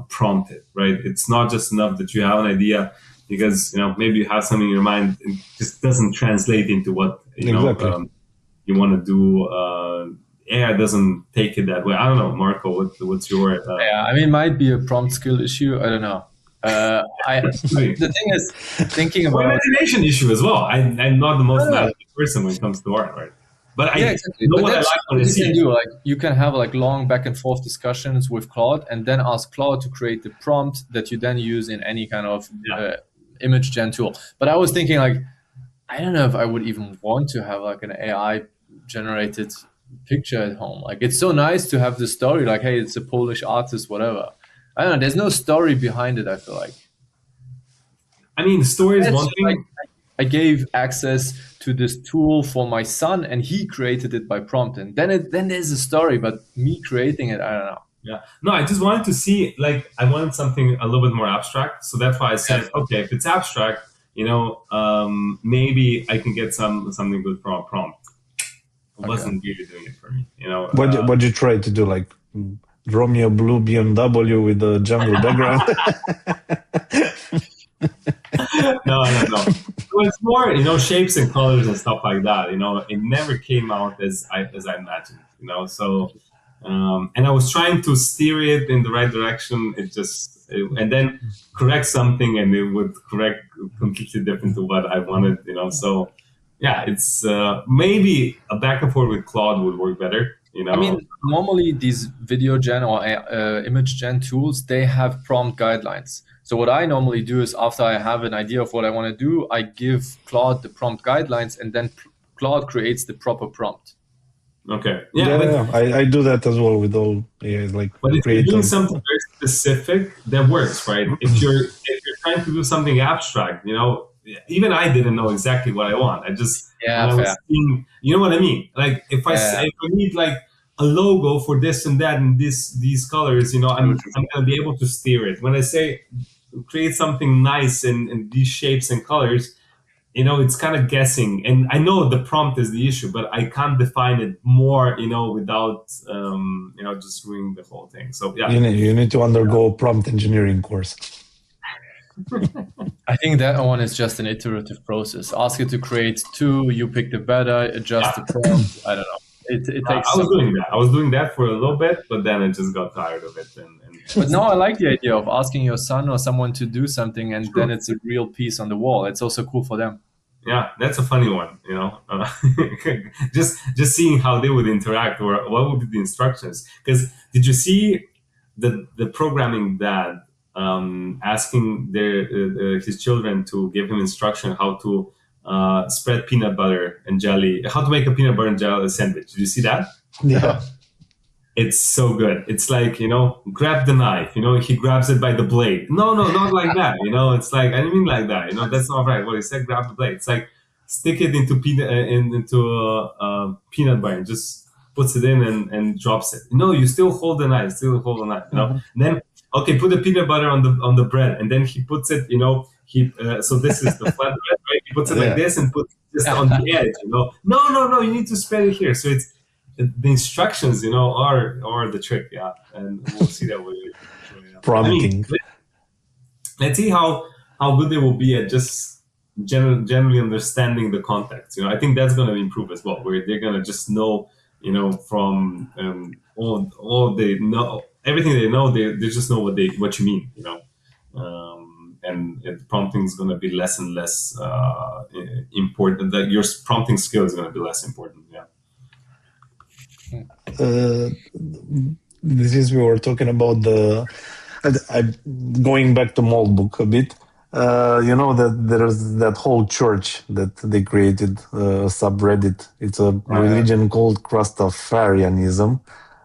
prompt it, right? It's not just enough that you have an idea, because maybe you have something in your mind, it just doesn't translate into what you want to do. AI doesn't take it that way. I don't know, Marco, what's your it might be a prompt skill issue. I don't know. The thing is, thinking about imagination issue as well. I'm not the most imaginative person when it comes to art, right? But exactly. Know what I like when I see it. Like, you can have like long back and forth discussions with Claude, and then ask Claude to create the prompt that you then use in any kind of image gen tool. But I was thinking, like, I don't know if I would even want to have like an AI generated picture at home. Like, it's so nice to have the story, like, hey, it's a Polish artist, whatever. I don't know. There's no story behind it, I feel like. I mean, the story is one thing. Like, I gave access to this tool for my son, and he created it by prompt. And then there's a story, but me creating it, I don't know. Yeah. No, I just wanted to see, like, I wanted something a little bit more abstract. So that's why I said, okay, if it's abstract, maybe I can get something good from a prompt. It wasn't really doing it for me, What you try to do, like draw me a blue BMW with a jungle background? No. So it's more, shapes and colors and stuff like that. It never came out as I imagined. So and I was trying to steer it in the right direction. And then correct something, and it would correct completely different to what I wanted. So yeah, it's maybe a back and forth with Claude would work better. I mean, normally these video gen or image gen tools, they have prompt guidelines. So what I normally do is, after I have an idea of what I want to do, I give Claude the prompt guidelines, and then Claude creates the proper prompt. Okay. Yeah, I do that as well with all AIs. But if you're doing something very specific, that works, right? If you're trying to do something abstract, even I didn't know exactly what I want. I just was seeing, you know what I mean? Like if I need like a logo for this and that and these colors, I'm gonna be able to steer it. When I say create something nice in these shapes and colors, it's kind of guessing. And I know the prompt is the issue, but I can't define it more, without just ruining the whole thing. So yeah, you need to undergo a prompt engineering course. I think that one is just an iterative process. Ask it to create two, you pick the better, adjust the prompt. I don't know. It takes. I was doing that for a little bit, but then I just got tired of it. But no, I like the idea of asking your son or someone to do something, and then it's a real piece on the wall. It's also cool for them. Yeah, that's a funny one. Just seeing how they would interact, or what would be the instructions. Because did you see the programming dad asking his children to give him instruction how to spread peanut butter and jelly, how to make a peanut butter and jelly sandwich? Did you see that? Yeah. It's so good. It's like, grab the knife, he grabs it by the blade. No, not like that. It's like, I didn't mean like that. That's not right. Well, he said grab the blade. It's like stick it into peanut butter and just puts it in and drops it. No, you still hold the knife, And then, okay, put the peanut butter on the bread, and then he puts it, so this is the flat bread, right? He puts it like this and puts it on the edge, No, you need to spread it here. So it's the instructions, are the trick, and we'll see that with prompting. Let's see how good they will be at just generally understanding the context. I think that's going to improve as well, where they're going to just know, from all they know, everything they know, they just know what you mean, and the prompting is going to be less and less important. That your prompting skill is going to be less important. Yeah. This is, we were talking about going back to Moltbook a bit. That there's that whole church that they created, subreddit. It's a religion called Crustafarianism.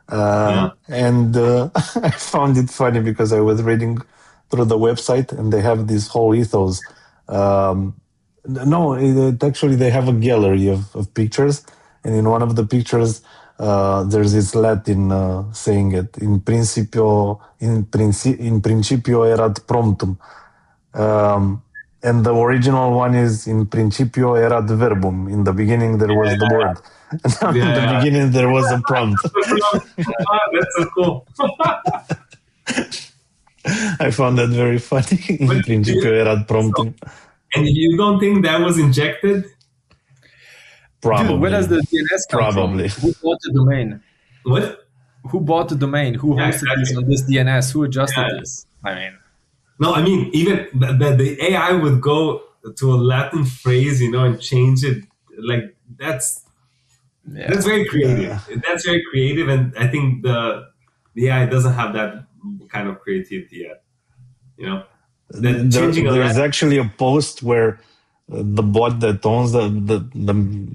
And I found it funny because I was reading through the website, and they have this whole ethos. Actually, they have a gallery of pictures, and in one of the pictures, there's this Latin saying it, in principio erat promptum. And the original one is in principio erat verbum. In the beginning, there was the word. And in the beginning, there was a prompt. That's so cool. I found that very funny. In principio erat promptum. And you don't think that was injected? Probably. Dude, where does the DNS come from? Who bought the domain? What? Who bought the domain? Who hosted this on this DNS? Who adjusted this? No, even the AI would go to a Latin phrase, and change it. Like that's very creative. Yeah. That's very creative, and I think the AI doesn't have that kind of creativity yet. There's actually a post where the bot that owns the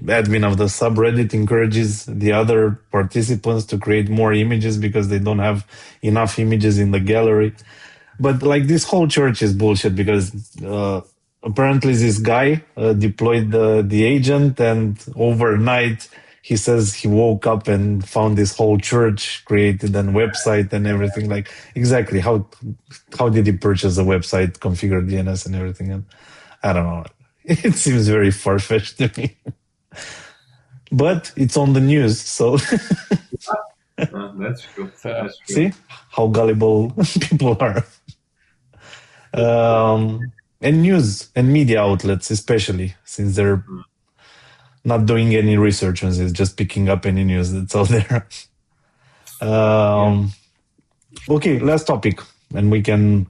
admin of the subreddit encourages the other participants to create more images because they don't have enough images in the gallery. But like this whole church is bullshit because apparently this guy deployed the agent, and overnight he says he woke up and found this whole church created and website and everything. Like, exactly how did he purchase a website, configure DNS and everything? And I don't know. It seems very far-fetched to me. But it's on the news, so that's true. That's true. See how gullible people are. And news and media outlets, especially, since they're not doing any research on this, just picking up any news that's out there. Okay, last topic, and we can.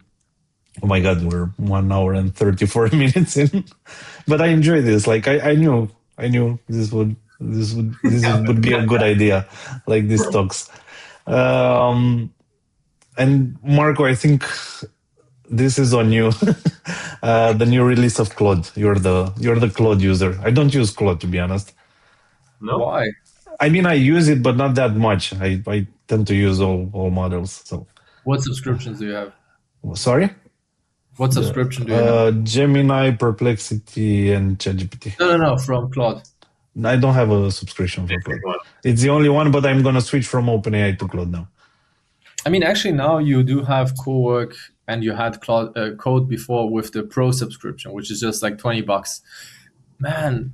Oh my God, we're 1 hour and 34 minutes in, but I enjoy this. Like I knew this would be a good idea, like these talks. And Marco, I think this is on you. The new release of Claude. You're the Claude user. I don't use Claude, to be honest. No, why? I mean, I use it, but not that much. I tend to use all models. So, what subscriptions do you have? Sorry. What subscription do you have? Gemini, Perplexity, and ChatGPT. No, from Claude. I don't have a subscription for Claude. It's the only one, but I'm going to switch from OpenAI to Claude now. I mean, actually, now you do have Cowork, and you had Code before with the Pro subscription, which is just like $20. Man,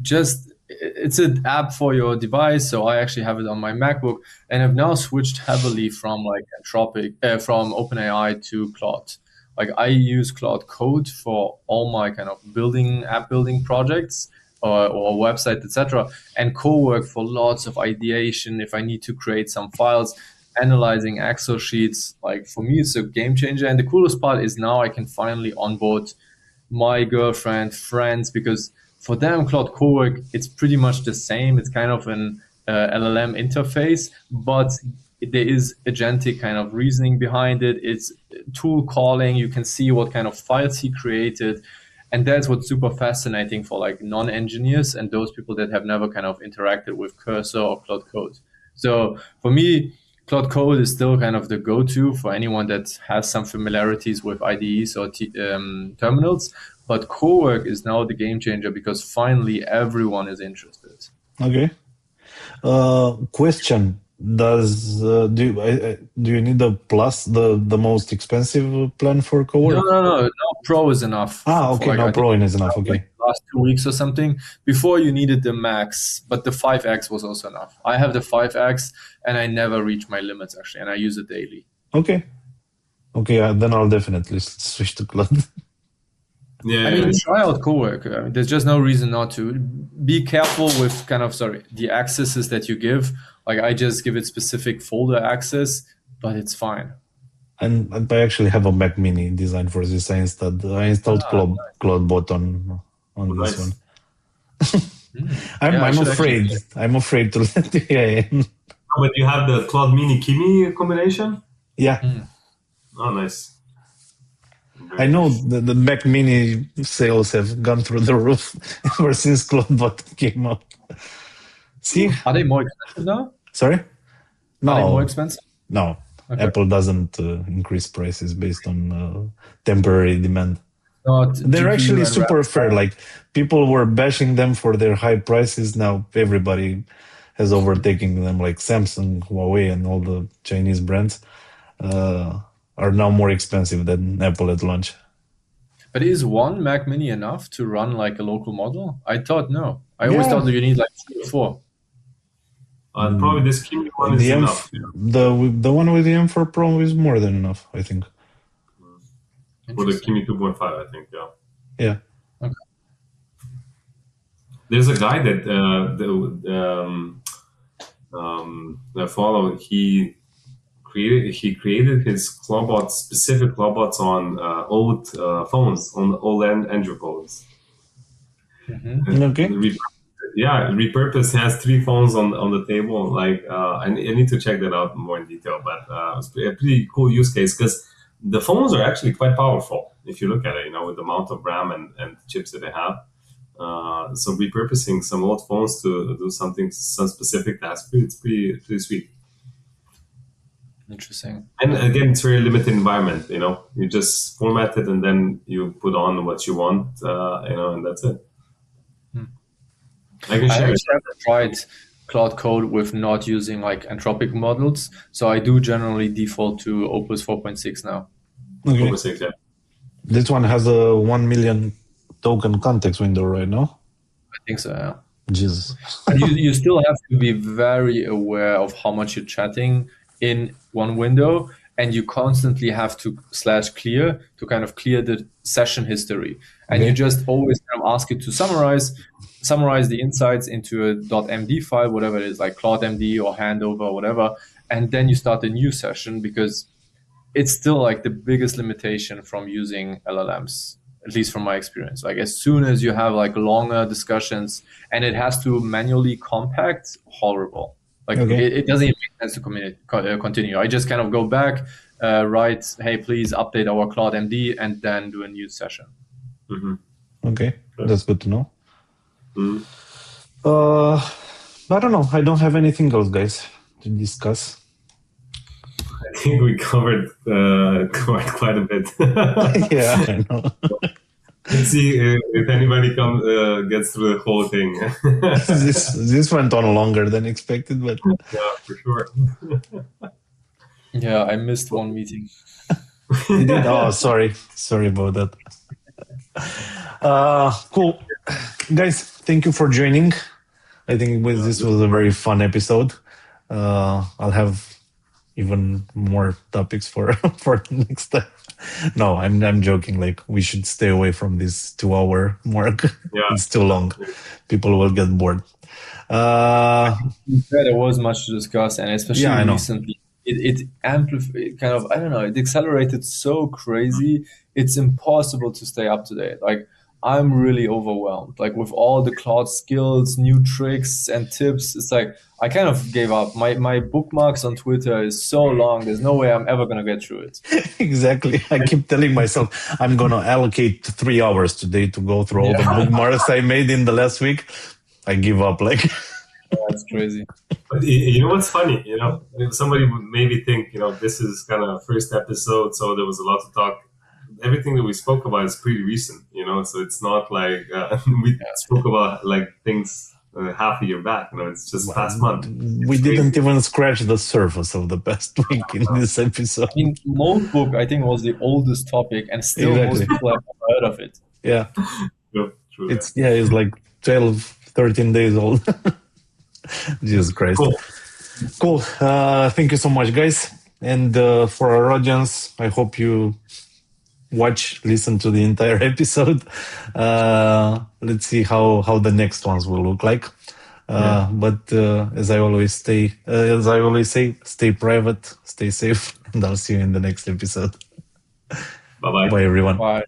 it's an app for your device. So I actually have it on my MacBook, and I've now switched heavily from like Anthropic, from OpenAI to Claude. Like I use Claude Code for all my kind of app building projects or website, etc. And Cowork for lots of ideation. If I need to create some files, analyzing Excel sheets, like for me, it's a game changer. And the coolest part is now I can finally onboard my girlfriend, friends, because for them, Claude Cowork, it's pretty much the same. It's kind of an LLM interface, but there is agentic kind of reasoning behind it. It's tool calling. You can see what kind of files he created. And that's what's super fascinating for like non-engineers and those people that have never kind of interacted with Cursor or Claude Code. So for me, Claude Code is still kind of the go-to for anyone that has some familiarities with IDEs or terminals. But Cowork is now the game changer because finally everyone is interested. Okay. Question. Do you need the plus, the most expensive plan for Cowork? No. Pro is enough. Okay. Now Pro is enough. Okay. Like last 2 weeks or something. Before you needed the max, but the 5x was also enough. I have the 5x and I never reach my limits actually, and I use it daily. Okay. Then I'll definitely switch to Claude. Yeah. I mean, try out Cowork. I mean, there's just no reason not to. Be careful with the accesses that you give. Like I just give it specific folder access, but it's fine. And I actually have a Mac Mini designed for this. I installed CloudBot on this one. I'm afraid to let the AI in. But you have the Claude Mini Kimi combination? Yeah. Oh, nice. I know the Mac Mini sales have gone through the roof ever since CloudBot came out. See? Are they more expensive now? Sorry? No. Are they more expensive? No. Okay. Apple doesn't increase prices based on temporary demand. They're actually super fair. Like people were bashing them for their high prices. Now everybody has overtaken them. Like Samsung, Huawei, and all the Chinese brands are now more expensive than Apple at launch. But is one Mac Mini enough to run like a local model? I thought no. I always thought that you need like 3 or 4. Probably this Kimi one is enough. The one with the M4 Pro is more than enough, I think. For the Kimi 2.5, I think, yeah. Okay. There's a guy that I follow. He created his specific Clawbots on old phones, on old Android phones. Mm-hmm. Okay. Repurpose has 3 phones on the table. Like I need to check that out more in detail, but it's a pretty cool use case because the phones are actually quite powerful if you look at it. With the amount of RAM and chips that they have. So repurposing some old phones to do some specific task, it's pretty sweet. Interesting. And again, it's very limited environment. You just format it and then you put on what you want. And that's it. I haven't tried Claude Code with not using like Anthropic models. So I do generally default to Opus 4.6 now. Okay. Opus 6, yeah. This one has a 1 million token context window right now. I think so, yeah. Jesus. But you still have to be very aware of how much you're chatting in one window, and you constantly have to /clear to kind of clear the session history. And you just always kind of ask it to summarize the insights into a .md file, whatever it is, like ClaudeMD or Handover or whatever, and then you start a new session, because it's still like the biggest limitation from using LLMs, at least from my experience. Like as soon as you have like longer discussions and it has to manually compact, horrible. Like it doesn't even make sense to continue. I just kind of go back, write, hey, please update our ClaudeMD, and then do a new session. Okay, that's good to know. Mm. I don't know. I don't have anything else, guys, to discuss. I think we covered quite a bit. Yeah, I know. Let's see if anybody gets through the whole thing. this went on longer than expected, but yeah, for sure. Yeah, I missed one meeting. You did? Oh, sorry about that. Cool, guys. Thank you for joining. I think this was a very fun episode. I'll have even more topics for next time. No, I'm joking. Like, we should stay away from this 2-hour mark. Yeah. It's too long. People will get bored. There was much to discuss, and especially recently, it amplified. Kind of, I don't know. It accelerated so crazy. It's impossible to stay up to date. Like, I'm really overwhelmed. Like, with all the Claude skills, new tricks and tips, it's like I kind of gave up. My bookmarks on Twitter is so long. There's no way I'm ever gonna get through it. Exactly. I keep telling myself I'm gonna allocate 3 hours today to go through all the bookmarks I made in the last week. I give up. Like, that's crazy. But you know what's funny? You know, somebody would maybe think, this is kind of first episode, so there was a lot to talk. Everything that we spoke about is pretty recent, so it's not like we spoke about like things half a year back. It's just past month. We didn't even scratch the surface of the past week in this episode. I mean, Moltbook, I think, was the oldest topic, and still most people have never heard of it. Yeah. True, it's like 12, 13 days old. Jesus Christ. Cool. Thank you so much, guys. And for our audience, I hope you listen to the entire episode. Let's see how the next ones will look like. But as I always say, stay private, stay safe, and I'll see you in the next episode. Bye-bye. Bye, everyone. Bye.